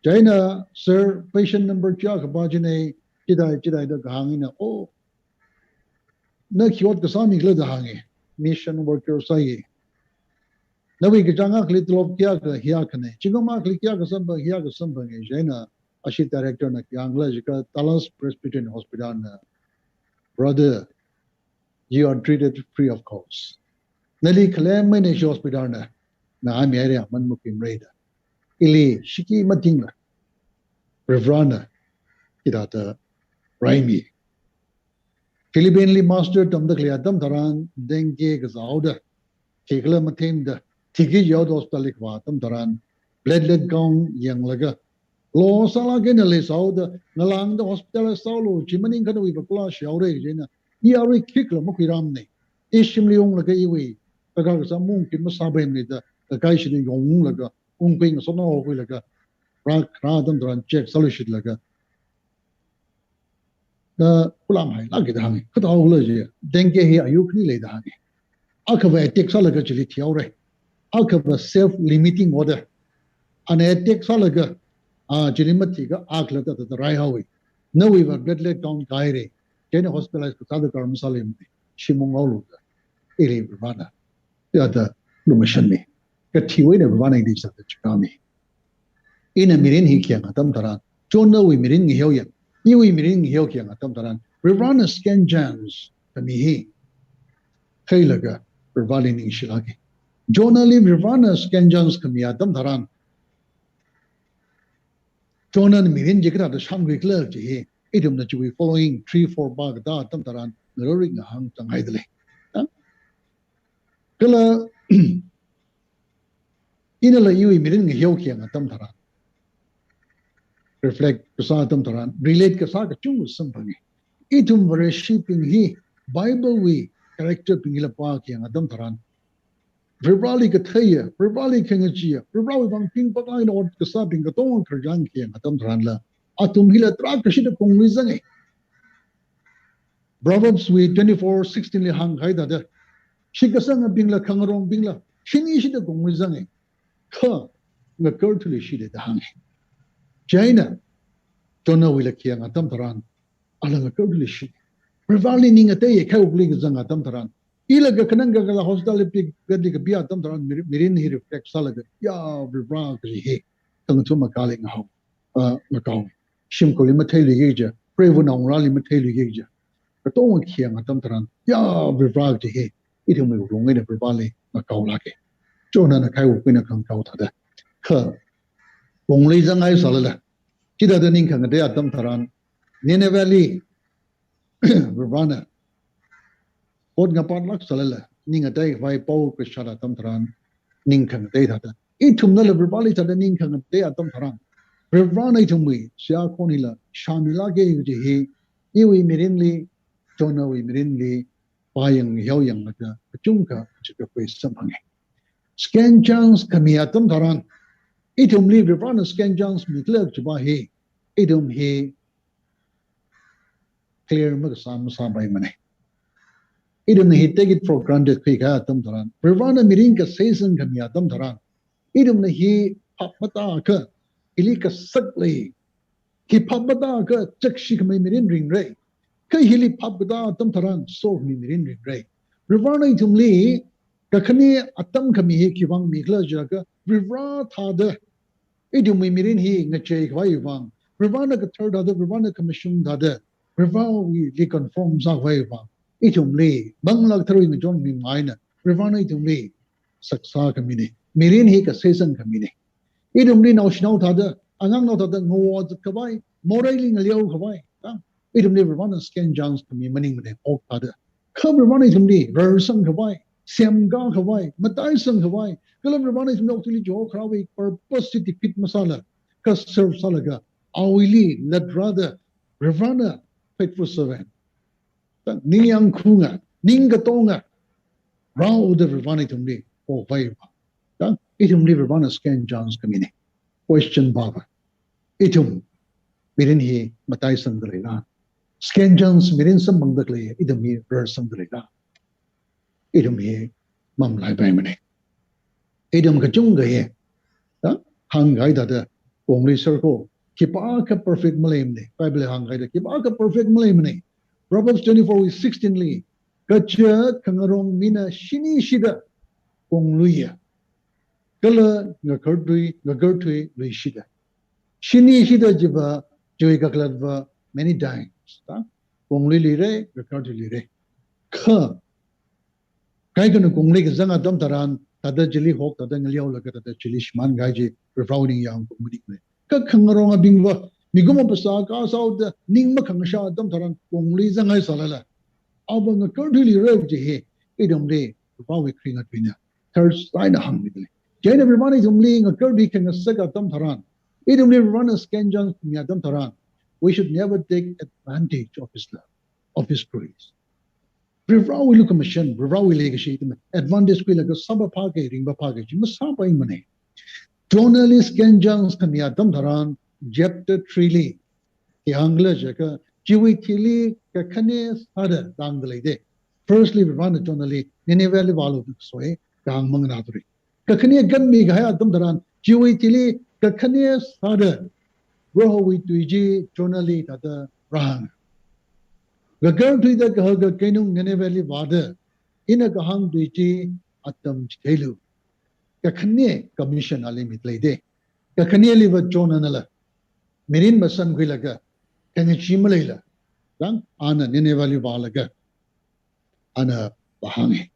China sir patient number cha kabajine jidai da hangina oh na kiot kasani gla da hangi mission worker sai na we gajanga kli tlop kya ka hiya khane chingama kli kya ka samba hiya ka samba nge China ashi director na kyangla jika Dallas Presbyterian Hospital na brother you are treated free of cost nali claim mane hospital na I'm area man mukim reda ili shiki matinga revrana idata raimi Philippine master tamdakli adam daran dengue gazauda tikla matinda tiki yod hospital kwa tam daran bloodlet count yang laga lo sala gen le sauda nalang the hospital saulo chimaning kana wi bakla shaure jena yari kikla mukiram ne ishim liong laga iwi taga sa mung kim sabem ne da kai shi yong laga ungping so no hui laga ra dam daran check solution laga na pulam hai lagi da hangi khata hole je dengue hi ayu khni le da hangi akaba attack sa laga chili thiaure akaba self limiting order an attack sa laga chili mati ga akla da rai hawi no we were bloodlet count gaire jena hospitalized ka da karam salim shimong aulu da ili bana ya da lumashan ne ka thiwe ne bana di sa da chikami ina mirin hi kya tam taran chonna we mirin ngi hyoya iwi mirin ngi hyoya tam taran we run a scan jams kami hi khailaga pervali ni shilagi jonali we run a scan jams kami tam taran chonna mirin jikra da shamgri kler ji idum na we following 3-4 bag da tam taran ngori nga hang tangai dele kala ina la iwi mirin ngi hyoya tam taran reflect kasatam taran relate kasaka chung sampangi itum vare shipping hi bible we character pingila pa kyang adam taran verbally ka thaya verbally kangachia verbally bang ping pakai no kasa ping ka tong kharjang kyang adam taran la atum hila tra kashida kongrizang Proverbs we 24:16 li hang hai da da shikasang bingla khangrong bingla shini shida kongrizang kha na kurtuli shida da hang China tona wila kia nga tam taran ala nga kawli shi rivali ni nga taye kawli nga zanga tam taran ila ga kananga ga hospital pig gadi ga biya tam taran mirin hi reflect salaga ya rivra ga hi tang tuma kali nga haw nga kaw shim ko lima thai li ge prevu na ora lima thai li ge ka tong kia nga tam taran ya rivra ga hi idu me rong ne rivali nga kaw la ke chona na kai wu pina kang kaw ta da kha Only zangai salala. Kita da ning kang de atam taran. Nineveh Valley Ravana. Od nga patlak salala. ning a day vai po ke shara tam tharan ning khang te tha I thum na le bali tha ning khang te atam tharan Revrana itum we sia konila shamila ge yu he I we mirinli jona we mirinli bayang hiao yang na chung ka chika kwe samang scan chance kami atam tharan itum li Revrana scan chance mikler chuba he itum he clear mag sam bai mane itum he take it for granted kwe ka atam tharan Revrana mirin ka season kami atam tharan itum he papata ka ili ka sakle ki papata ka chakshi kami mirin ring re ka hili papata atam tharan so mi mirin ring re Revrana itum li ka khani atam kami he ki wang mikler jaga Rivra thada itum mirin he ngache khwai wang Revrana ka third other Revrana commission thada Rivra we li confirm sa khwai wang itum li bangla tharo in jon mi maina Revrana itum li saksa kami ne mirin he ka season kami ne itum li nau shnau thada angang nau thada ngawad kawai morailing liao kawai itum li Revrana scan jans kami maning ne ok thada kham Revrana itum li versang kawai Siamga kawai, mataisang kawai. Kalam Revrana is not really jo krawai purpose to fit masala. Kas serve salaga. Awili let rather Revrana faithful servant. Niyang kunga, ningatonga. Rao the Revrana itumli o vaiva. Itumli Revrana scan John's kamine. Question baba. Itum mirin hi mataisang dalila. Scan John's mirin samang dalila. Idumi versang dalila. Idum he mam lai bai mane idum ka chung ga ye hang gai da only circle kipa ka perfect malem ne bible hang gai da kipa ka perfect malem ne Proverbs 24:16 li kacha kangarong mina shini shida kong luya kala nga gertui lui shida shini shida jiba joy ka kladva many times kong li re gertui li re kha kai kan kong le zanga dam taran tada jili hok tada ngliao la tada jili shman gaji refrowning yang community ne ka khangarong abingwa miguma pasa ka sau da ningma khangsha dam taran kong le zanga salala abang currently rev je he idom le bawi kringa twina third side hang midle jain everybody jumli a currently kan saka dam taran idom le run a scan jang nya dam taran we should never take advantage of his love of his grace Rivra will look a machine, Rivra will legacy, advantage will like a summer packaging, but packaging, must have money. Journalist Ken Jones can be a Damtaran, Jepta Trilly, the Angler Jacka, Jiwi Tilly, Kakanes, other Dangle de. Firstly, we run a journalist, Nineveh Valu, Soy, Gang Manganatri. Kakania gun me Gaya Damtaran, Jiwi Tilly, Kakanes, other. Roho with Tuiji, journalist at the Rang. The girl to the Gaga Kenung Neneveli Vada in a Gahang Duiti Atam Chelu. Kakane Commission Alimit Lady. Kakane liver Jonanala. Mirin Masan Gilaga. Kanichimalila. Dang Anna Nenevali Valaga. Anna Bahangi.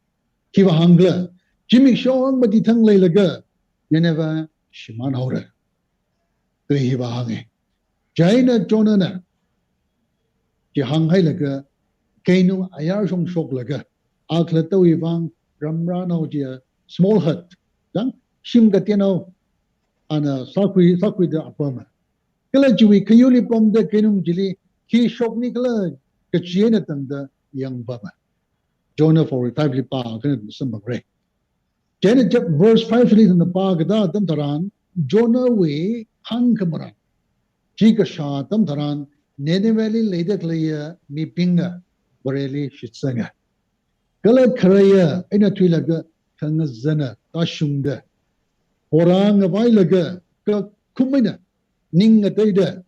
Kiva Hangla. Jimmy Shaw Matitang Laga. Neneva Shiman Hora. Tuhiva Hangi. Jaina Jonana. Ki hang hai laga kainu ayar song shok laga akla tawi wang ramra no dia small hut dang shim ga tiano ana sakwi da apama kala jiwi kayuli pom da kainum jili ki shok ni kala ka chiena tang da yang baba Jonah for revival pa kan sambang re Janet verse 5 in the pa da dam taran Jonah we hang kamaran ji ka sha dam taran Neneveli Leda Claya, me pinga, Borelli Shitsanga. Gala Karaya, in a twilaga, Kangazana, Tashunda. Orang a whilaga, Kumina, Ning a data.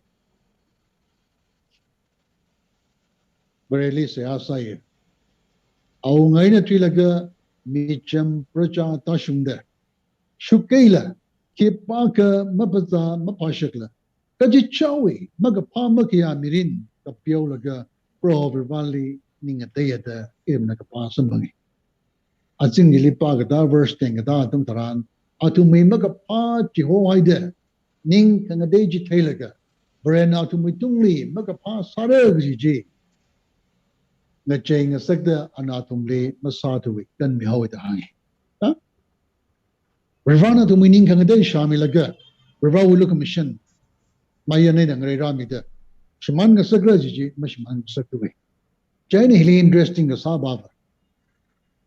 Borelli say Asaya. Aungaina twilaga, Micham Praja Tashunda. Shukela, Kipaka, Mapaza, Mapashakla. Kaji chawi magapa makia mirin kapio laga pro verbali ninga dayata imna kapa sambangi ajing ilipa gada verse tenga da dum taran atu me magapa jiho haide ning kanga deji tailaga brena atu mitungli magapa sare ji nga chei nga sakda anatum le masa tu wi kan mi hawi da hangi ha rivana tu meaning kan de shamilaga riva ulu commission maya ne nang re rami da shiman nga sakra ji mashiman saktu wi chai ne hili interesting ga sa ba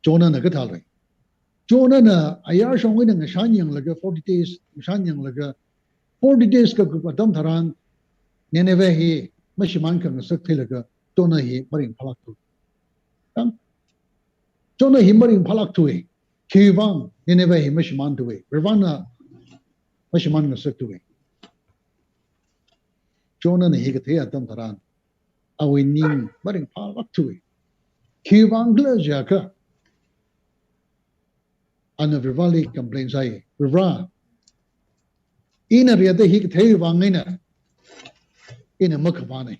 jona na ga thalai jona na ayar shong wi nga shanyang laga 40 days shanyang laga 40 days ka dam tharan neneve hi mashiman kan sakthi laga jona hi maring phalak tu jona hi maring phalak tu wi kiwang neneve hi mashiman tu wi rivana mashiman nga saktu wi jona ne hi ga the dam tharan awi ning maring phalak tu wi kiwang gla ja ka ana rivali complaints ai rivra ina riya hi ga the wang ina ina makabane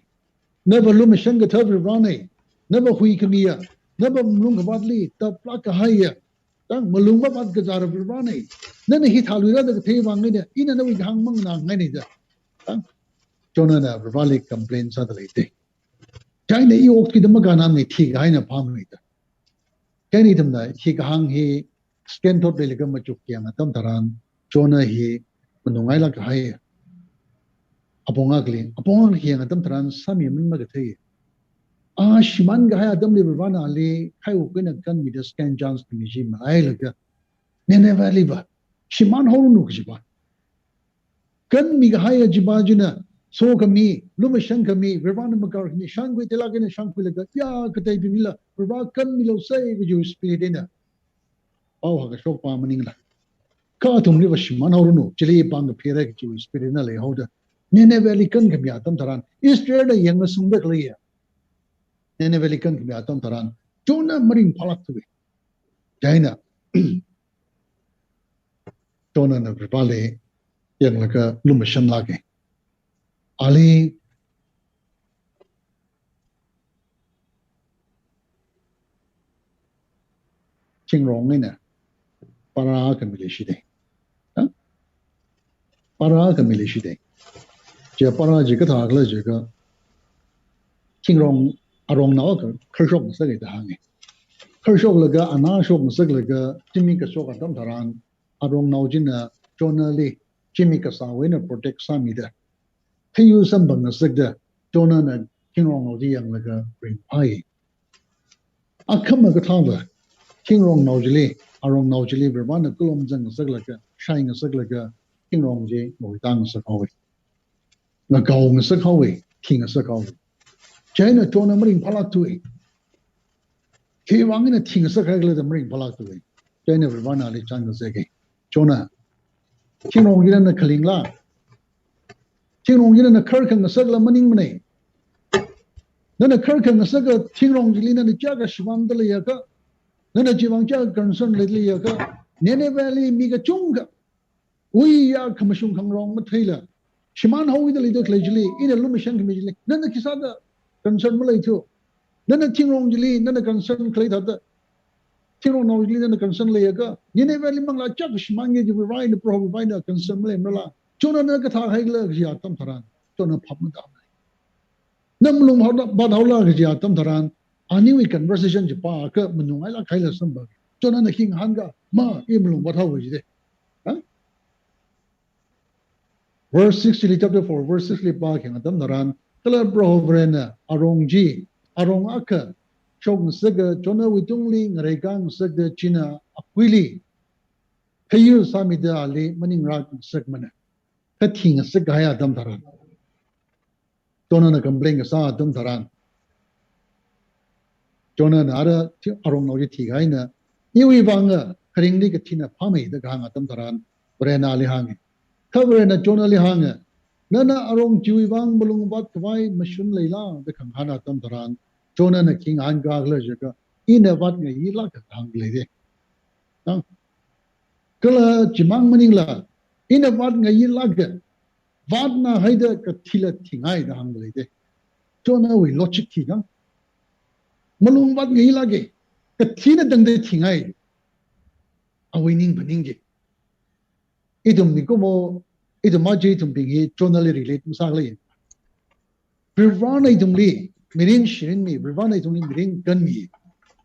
never lum shanga tha rivane never hui kamiya never lum badli ta plak haya tang malung ba bad ga jar rivane nana hi thalu ra da the wang ina na wi hang mang na ngai ni da tang jona na rivali complaints sa dai te china I ok ki da magana ni thi ga ina pham ni da kani dam da hi ga hang hi scan thot le ga ma chuk kya na tam taran jona hi manungai la ka hai aponga hi nga tam taran sami min ma ga thei shiman ga hai adam le bana le khai u na kan mi da scan chance mi ji ma ai la ga ne ne va li ba shiman ho nu ki ba kan mi ga hai ji ba jina so ka mi lu ma shang ka mi bana ma ka ni shang gui te la ga ne shang ku la ga ya ka tai bi mi la ba kan mi lo sai ga ju spirit ina ha ga shok pa maning la ka tum li ba shiman ho nu chili pang ga phera ga ju spirit na le ho da nene valley kan ka biya tam taran Israel da yang sung bek le ya nene valley kan ka biya tam taran jona maring phalak tu jaina jona na ripale yang la ka lum shan la ke ali ching rong ne para ka mi le shi de para ka mi le shi de je para ji ka tha la je ka ching rong arong na ka khshok sa ge da hang khshok la ga ana shok sa la ga chimi ka shok dam tharan arong nau jin na jona le chimi ka sa we na protect sa mi da thiyu sam bang na sak da jona na ching rong nau ji yang la ga bring pai akham ka tha la ching rong nau ji le arong nau ji le ber ba na kulom jang sa la ga shai nga sa la ga ching rong ji mo dang sa ko na gao nga sa ko we king sa ko China jona maring phalak tu ke wang na thing sa ka le da maring phalak tu China bana le chang sa ke jona ching rong ji na khaling la ching rong ji na khar khang sa la maning mane na khar khang sa ka ching rong ji na cha ka shwam da le ya ka na ji wang cha concern le ya ka nene valley mi ga chung ga ui ya khamashung khang rong ma thaila shiman hawi da le da klejli ina lum shan mi le na kisa da concern ma le thu na ching rong ji na concern klei da ching rong nau ji na concern le ya ka nene valley mang la cha ka shiman ge ji rai na pro bai na concern ma le ma la chona na ka tha hai la ya tam tharan chona phap ma da nam lum ha ba da la ge ya tam tharan ani we conversation ji pa ka munung ai la khai la sam ba chona na king han ga ma im lum ba tha wi ji de verse 60 chapter 4 verse 60 pa king adam naran kala bro vrena arong ji arong aka chong saga chona wi tungli ngare gang saga china akwili kayu samida ali maning ra sagmana ka thing saga ya adam taran chona na complain sa adam taran chona na ara arong no ji thi gai na iwi banga kring ni ka thina phamai da gang adam taran vrena ali hang cover na chona li hanga nana arong chui wang bulung bat kwai mashun leila de khang hana tam taran chona na king han ga gla jaka ina wat nge yila ka hang le de tang kala chimang maning la ina wat nge yila ga wat na haida ka thila thingai da hang le de chona wi logic thi ga malung wat nge yila ge ka thina dang de thingai awining baning ge idum ni ko mo idum ma je tum bingi chona le relate sa le birwana idum li mirin shirin mi Brivana itong mirin kan mi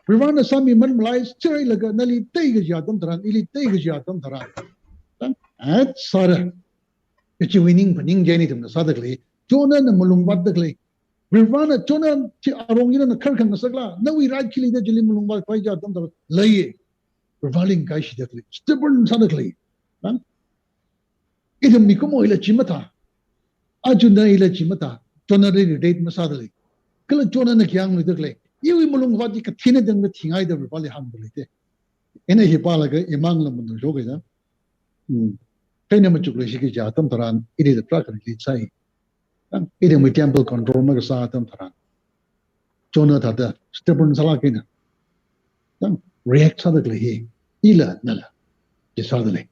Brivana sami man malay chiray laga nali tay gajatam taran ili tay gajatam taran at sara pichi winning paning jeni tum na sadakli Jonah na mulungbat dakli Brivana Jonah chi arongina na karkan na sagla nawi raj kili da jili mulungbat pai jatam taran laye Bravaling kaishi dakli stubborn sadakli idam mi kumo ila chimata ajuna ila chimata Jonah re date masadali kala Jonah na kyang ni dakli iwi mulung wadi ka thina dang na thingai da bali ham bali te ena hi pala ga imang la mun jo ga kaina ma chukle shi ki ja tam taran ide da prakar ki chai ide mi temple control ma ga sa tam taran Jonah ta da stubborn sala kina react sa da hi ila nala ji sa da le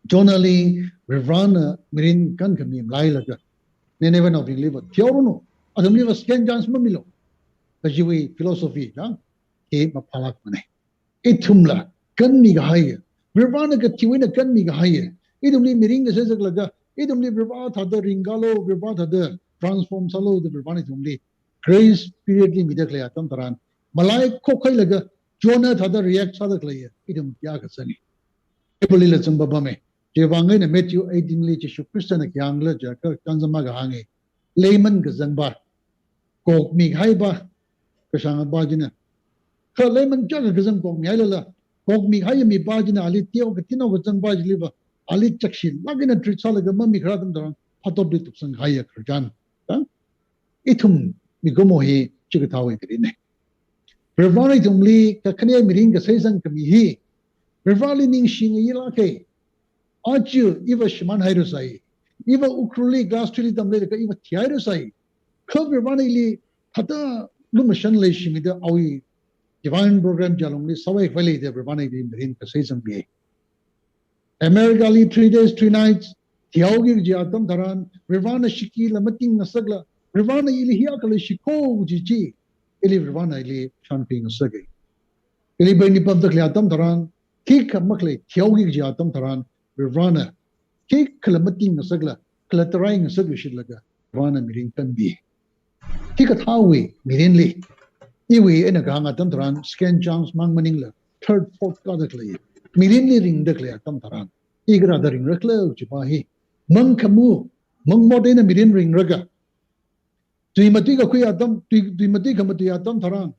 Jonah li Rivana mirin kan kami lai la ga ne never no believe thiaw no adam li was scan chance ma milo Kajiwi philosophy ke mapalak mane itumla kan mi ga haye Rivana ka tiwina kan mi ga haye idumli miring ga sesag laga idumli Rivana thada ringalo Rivana thada transform salo the Rivana idumli grace period li midakle atam taran malai khokai laga Jonah thada react sadak laya idum kya ka sani ibuli la chamba bame jewangai na Matthew 18 li chi Krishna na kyang la ja ka kanzama ga hange layman ga zangba kok mi hai ba kasang bajina ka layman jaga gazang kok mi halala kok mi hai mi bajina ali tiaw ka tinaw ka zang bajli ba ali chakshil lagina tritsala ga mami khradam daran phatop di tupsang haya kharjan itum mi gomo hi chigatawe krine Rivali tumli ka khane miring ka saisang kami hi Rivali ning shing ila ke aju iwa shiman hayro sai iwa ukruli gastuli tamle ka iwa thiayro sai khab Rivali li hata lumashan le shimida awi divine program jalongli sawai valley de Rivali di miring ka saisang bi America li 3 days 3 nights thiawgi jatam daran Rivana shiki lamating nasagla Rivana ili hiya kale shiko ji ili Rivana ili champing sage ili bani pabdak liatam taran ki kamakle thiawgi jatam taran Rivana ki kalamating nasagla kalatarai nasag shidlaga Rivana miring kan bi ki kathawi mirinli iwi ena ganga tam taran scan chance mang maningla third fourth kadakle mirinli ring dakle atam taran igra da ring rakla chipahi mang kamu mang modena mirin ring raga Tuimati ka kuya atam tuimati ka mati atam tharang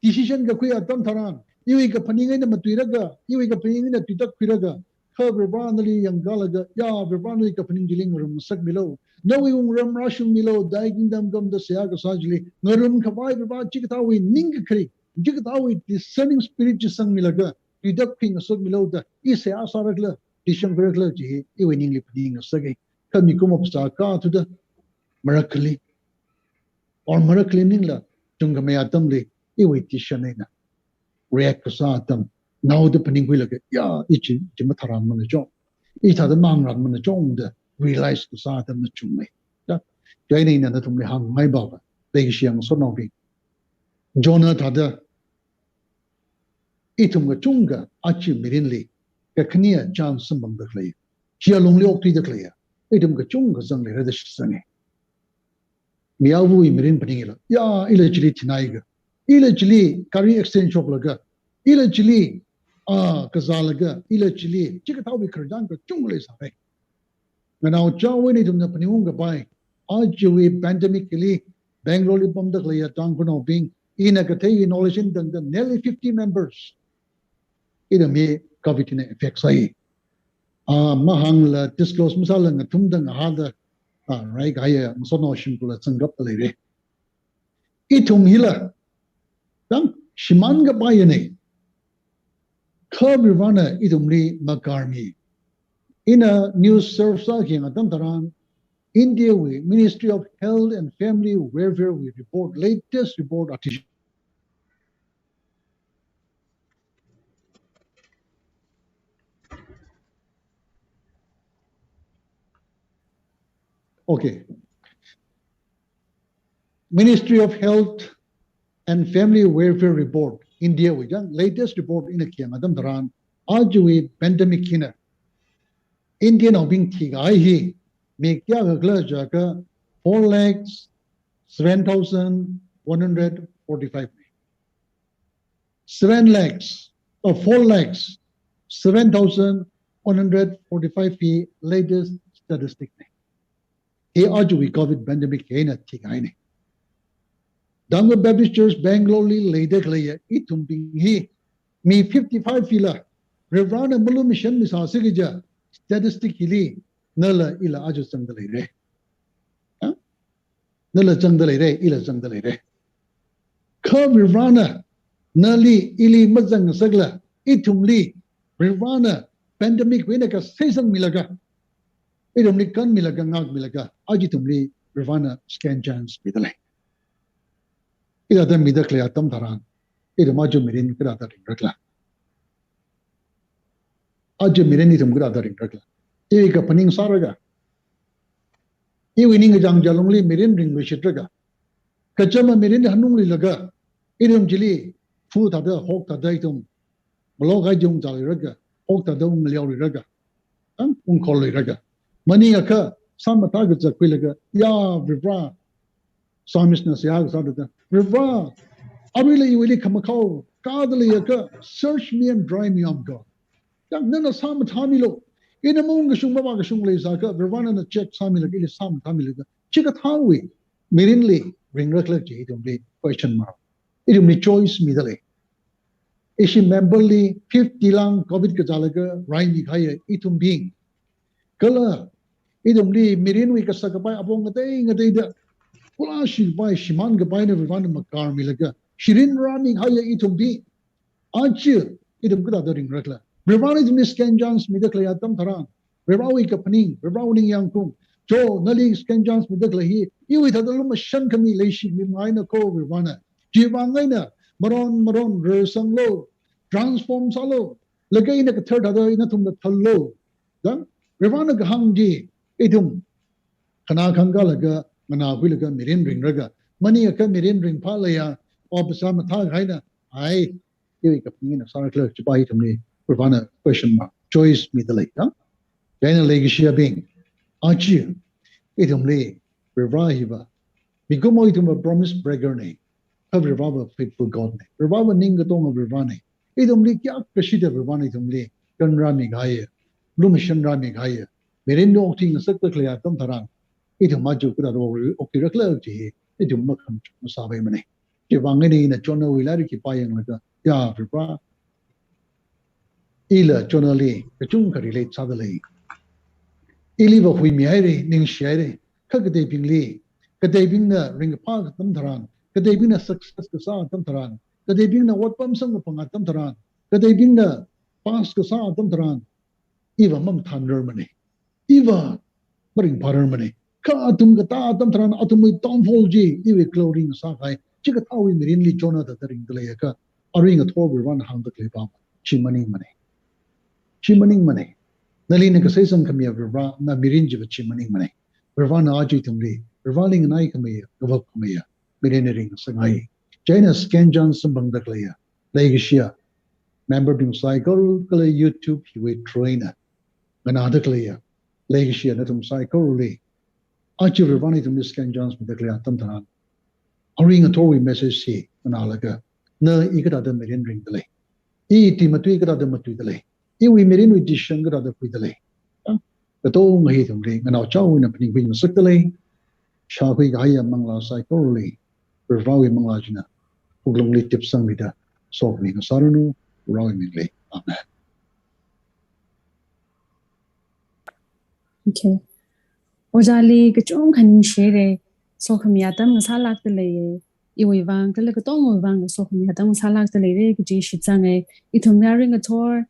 decision ka kuya atam tharang iwi ka paningay na matuiraga iwi ka paningay na titak piraga ka berbanali yang galaga ya berbanali ka paninggiling rumsak milaw nawi yung ramrashung milaw daiging damgam da siya ka sajli ngarum kabay berban chikatawi ning kri chikatawi discerning spirit jisang milaga titak ping asog milaw da isya asaragla decision karagla jihi iwi ningli paning asagay kami kumapsa ka to the miracle or mara cleaning la tunga me atam le iwi tishane na react sa atam now the paning wi la ya ichi jima tharam man jo I tha da mang ran man jo de realize sa atam na chume da jai nei na da tum le hang mai ba ba le siang so no bi Jonah tha da itum ga chunga achi mirin le ka khnia chan sambang da le chia long le ok ti da le itum ga chunga zang le ra da shisane miawu imirin paningila ya ila chili tinaiga ila chili kari exchange shop laga ila chili kazalaga ila chili chika tawi kharjan ka chungle sabe nganaw chawe ni tumna paniung ga bai ajwe pandemic kili Bangalore bom dak laya tang kuno bing ina ka tay knowledge in the nearly 50 members ida me covid ne effect sai mahang la disclose masala nga tumdang hada right gaya musono shimpula tsangap lere itum hila dang shimanga bayane Rivana itumli makarmi in a news service adam taran India we Ministry of Health and Family Welfare we report latest report artificial okay Ministry of Health and Family Welfare report India we latest report in a kiang adam daran ajwe pandemic hina Indian obing thigai hi me kya gagla jaka 4,07,500 145 7 lakhs or 4 lakhs 7,145 fee latest statistic he argue we COVID pandemic na ठीक है नहीं Dango Baptist Church Bangalore later clear itum bing he me 55 fila Reverend Mulu mission misa sigija statistic hili nala ila aju sangdalai re nala sangdalai re ila sangdalai re Come Reverend Nali ili mazang sagla itum li Reverend pandemic wena ka season milaga itum li kan milaga ngak milaga ajitum li Reverend scan chance bidalai ida da mida kle atam tharan ida maju mirin kra da ring rakla aju mirin ni tum kra da ring rakla e ka paning saraga e winning jang jalong li mirin ring we shitraga kachama mirin hanung li laga idum jili fu ta da hok ta dai tum mlo ga jung jal raga hok ta da ung liao li raga ung khol li raga mani aka samata ga zakwi laga ya vibra Samisna siya sa da Riva abili iwili kamakau kadali yaka search me and dry me up God yang nana sam thamilo ina mong gashung baba gashung le sa ka Rivana na check samila ili sam thamilo ka chika thawi mirinli ring rakla ji idum li question mark idum li choice midale ishi memberly 50 lang covid ka jalaga rai ni khaya itum being kala idum li mirinwi ka sakapai abong ngatay da Kula shilbai shiman gabai na Rivana makar milaga shirin running haya itum bi anchi idum kuda da ring rakla Rivana idum ni scan jans midakla yatam tharan Rivawi ka paning Rivawi yang kum jo nali scan jans midakla hi iwi thadalum shan kami leishi mi maina ko Rivana jiwangai na maron resang lo transform salo lagay na ka third hada ina tum na thallo dan Rivana ka hangji idum kana khanga laga mana huilaga mirin ring raga mani aka mirin ring palaya opasa matha gaina ai iwi ka pingina sara kla chipai tumni Rivana question mark choice midalai ha gaina legishia being achi itumli Rivahiva bigumo ituma promise breaker ne of Rivava faithful God ne Rivava ninga tong of Rivane itumli kya kashida Rivana itumli kanrami gaya lumishan rami gaya mirin no ting sakta kla tam tharan itu maju kita ro okira kla ji itu makam sabai mane ke wangani na chona wilari ki payang laga ya vibra ila chona le kachung kari le sadale ili ba hui mi ai ning share khagde pingli kade bing na ring pa tam tharan kade bing na success ka sa tam tharan kade bing na wat pam sang panga tam tharan kade bing na pas ka sa tam tharan iwa mam thander mane iwa bring parar mane ka atum ka ta atam tharan atumui tomfol ji iwi clothing sa kai chika tawi mirin li chona da ring dle ka aring a thor wan hang da kle ba chimaning mane nali ne ka season kamya vra na mirin ji chimaning mane vra na aji tumri rvaling nai kamya gawak kamya mirin ring sangai China scan jan sambang da kle ya legishia member bing cycle kle YouTube we trainer ngana da kle ya legishia na tum cycle le Achi Rivani to Miss Ken Jones with the clear Tantan. Aring a Tory message see an alaga. No, you could have the Merin ring delay. E Timothy got the Matu delay. E we Merin with Dishan got the delay. The Tong hate him ring and our chow in a penny wing sick delay. Shawi Gaya Mangla Psychorally. Rivawi Manglajina. Who lonely tips some with a sovereign Saranu, rowingly. Amen. Okay. Ojali kachong kaning shere so khamyatam masalak tele iwi wang tele katong wang so khamyatam masalak tele ke ji shitsange itumyaring ator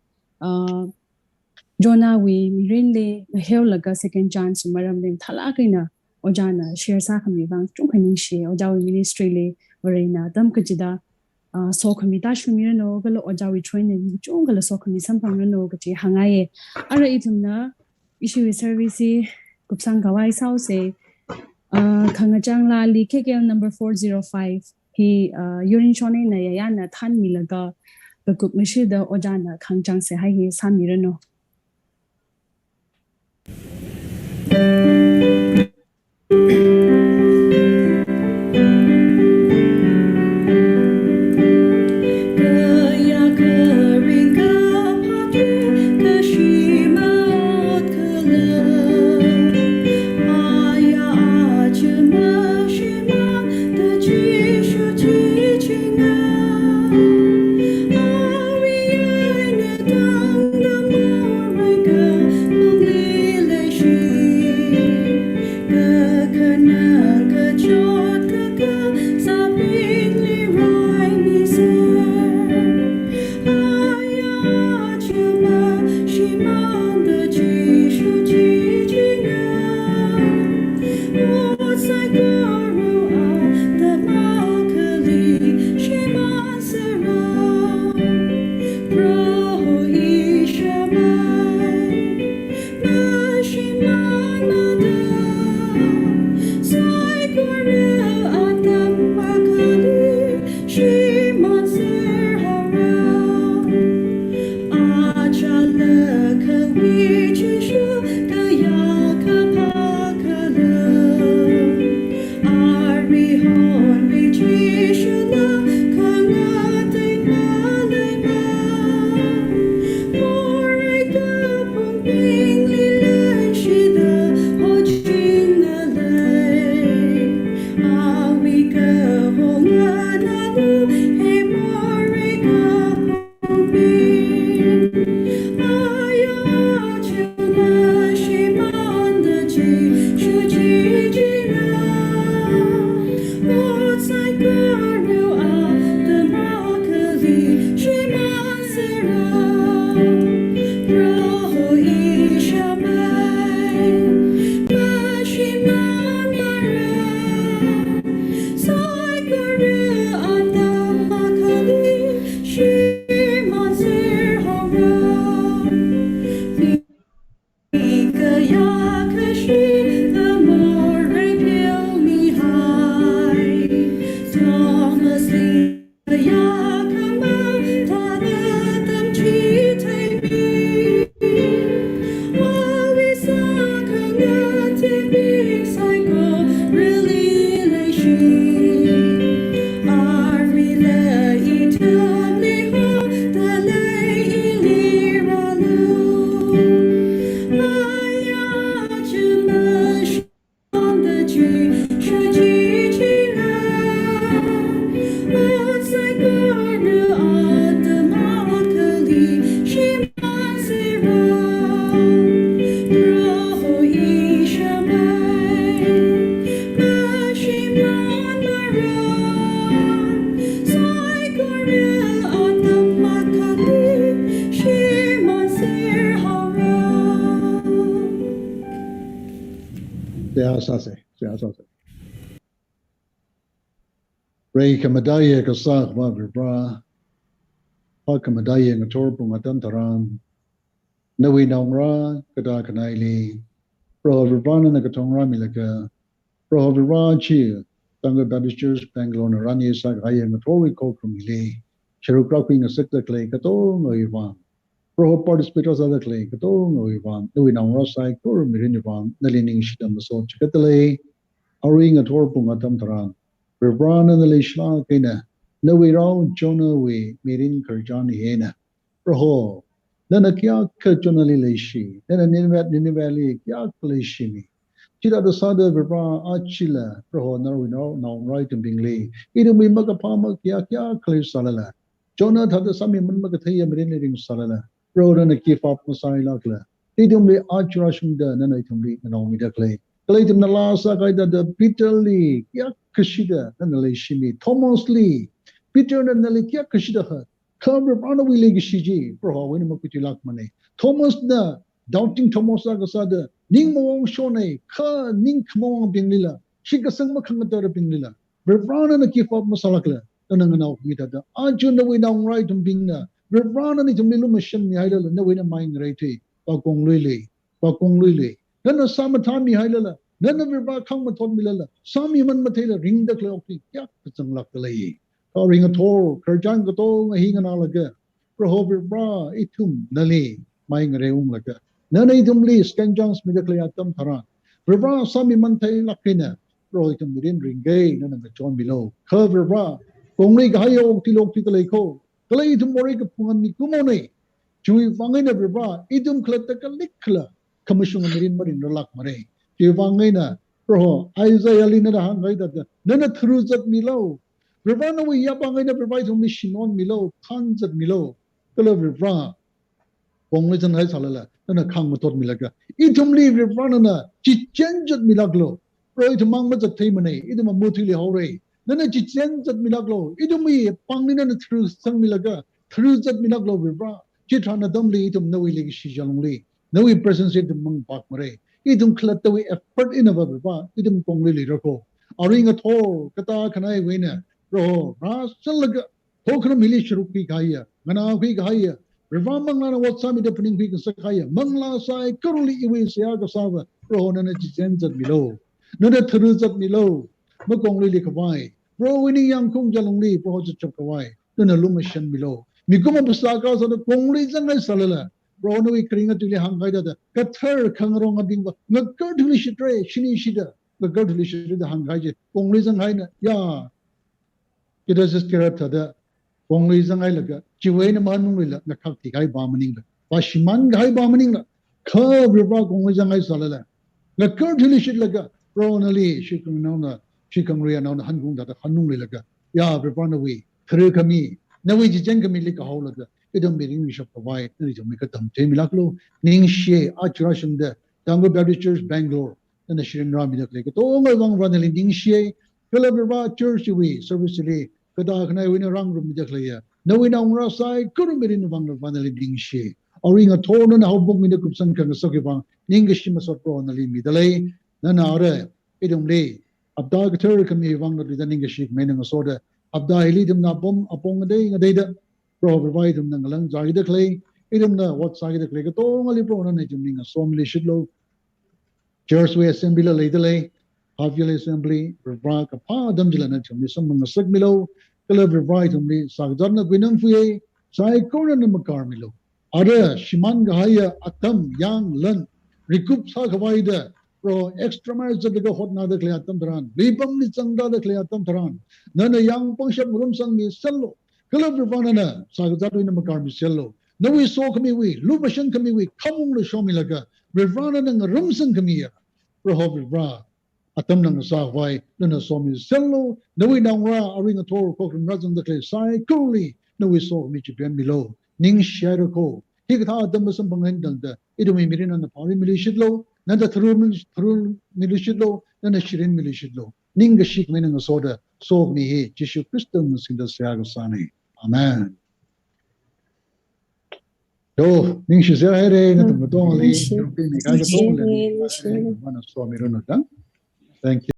jona we mirinle hel laga second chance maram lim thalakina ojana share sa khami wang chung kaning she ojawi ministry le warina dam kajida so khamita shumira no galo ojawi training chung galo so khami sampang no ke hangaye ara itumna issue service Kupsang Gawai Sauce, Kangajang La Li KKL number 405, he urine shone na yayana tan milaga, the Gup Mishida Ojana, Kangjang se hai Samirano. Ray Kamadaya Kasak Vavibra, Hakamadaya Natorpum Atantaran, Nawi Namra, Kadakanaili, Prohavivana Nagatongra Milaka, Prohavira Chi, Tanga Baptist Church, Bangalore, Narani Sakaya Natori Kokumili, Cherukraking a sector clay, Katon or Ivan, Proho participators other clay, Katon or Ivan, Nawi Namra Sai, Kur Mirinivan, Nalining Shitam so Chikatale, Aring at Torpum Atantaran. Vibrana the Lishla Kena, no we round Jonah we meeting Kurjani Hena, Proho, then a Kya Kurjonali Lishi, then a Ninevali Kya Kalishimi. Chida the Sada Vibra Achila, Proho, no we know, now right and Bingli, either we Magapama Kya Kali Salala, Jonah had the Sami Magataya Marinating Salala, road and a keep up Masai Lakla, either we Archurashim done and I can read and all me the clay. Kalaitim na lasa kay da Peter Lee, kya kashida na nalishimi, Thomas Lee, Peter na nali kya kashida ha, Kabra Brana we legishiji, Proha, when Makutilak Mane, Thomas na, doubting Thomas Agasada, Ning Mong Shone, Ka Ning Kmong Binglila, Shikasang Makangatara Binglila, Brana na keep up Masalakla, Nanangana Mita, Arjun the way down right and Bingna, Brana ni Tumilu Machine Idol and the winner mind rate, Bakong Lily. Then a summertime Hailala, then a river come with Tomilala, some human material ring the clock, yak, some luck the lay. Or ring a toll, Kerjan Gato, a hing and alaga, Prohover bra, etum, nali, mine reum like that. None etum lee, Scanjans medically at them taran. Ribra, some mante lakina, Roitum within ring gay, none of the John below. Curve bra, only Gaio, Tilok Titaleco, Galay to Morica Pumani Kumone. Chewy Fangina Ribra, etum cletaka likla. Commission Marine Marine Rolak Mare. Givangina, Pro, Isaiah Lina Hangai that none of Truz at Milo. Rivana we Yapangina provides a mission on Milo, tons at Milo. Color Rivra, Bonglitan High Salala, and a Kangmatot Milaka. Itum leave Rivrana, Chichenj at Milaglo. Pro to Mangmas at Tamane, idum a mutili hore. Then a Chichenj at Milaglo, idumi, Pangina and Truz Sang Milaga, Truz at Milaglo Rivra, Chitrana Dumli, itum no willing Shijalongli. No presence in the Mung Park Mare. Idum Klatawi effort in a Vabba, idum Pongli Roko. Aring at all, Kata Kanai winner, Roho, Ras, Salaga, Tokra Militia Rupi Kaya, Mana Pig Haya, Rivamangana, what Sami depening Pig and Sakaya, Mangla Sai, Curly Iwi Siaga Sava, Roho and Chizens at below. None at Terus at below, Mokongli Kawai, Bro winning young Kung Jalongli, Prohos Chokawai, then a Lumishan below. Mikuma Pusakas on the Konglis and Salala. Brono Kringa to the Hangaida, Katar Kangarong Bingo, Nakurtuli Shitre, Shini Shida, the Gurtuli Shida, the Hangaja, Bonglisan Haina, Ya. It is a skerata, the Bonglisan Ilaga, Chiwena Manuela, the Kakti Gai Barmaninga, Bashiman Gai Barmaninga, Curve River Bonglisan Salala, the Kurtuli Shilaga, Bronali, Shikunona, Shikamria, on the Hangun, the Hanunilaga, Ya, Rivanawi, Kurikami, Nawi Jengami Lika Holaga. Idom be English of Hawaii, and to make a thumb Temilaklo, Ning She, Archurasham there, Tango Baptist Church, Bangalore, and the Shirin Rami the Click. All along Ranelin Ning She, Philip Church away, service today, Kadakana win a wrong room with the clear. No win on our side, couldn't be in the Wang of Ranelin Ning She. Or ring a torn and a hobble in the Kupsan Kangasokivan, Ningishimas of Pro and the Limi delay, Nana, Idom lay. Abdag Turkami Wang with the Ningish, meaning a soda, Abda Elidim Nabom upon a day that. Pro provide them Nangalang Zagida clay, idem the what Sagida clay, only pro and natuming a somely shitlow. Jersey Assembly lay delay, half yearly assembly, Ravak, a pa Dumjila natum, some on the Sigmilo, kala bivai tumri sagjar na binam fuye sai kona na makar milo ara shiman gahaya atam yang lan rikup sa khawai da pro extra miles da hot na da kle atam tharan bipam ni changda da kle atam tharan nana yang pangshap murum sang mi sello kala bivana na sagjar na makar mi sello na we so kami we lubashan kami we kamung le shomi laga bivana na rum sang kami ya pro ho bivra atam nang sa vai nana somi sello na we nang ra aring a tor ko kan razan da kle sai kuli na we so mi chi ben below ning share ko hi ka atam basam bangan dang da idu mi mirin na pari milishit lo na da thru milishit lo na shirin milishit lo ning ga shik men so da so mi he jishu kristum sin da sa ga sane amen do ning shi sa re na tum to li ni ka ga to le mana so mi ro na thank you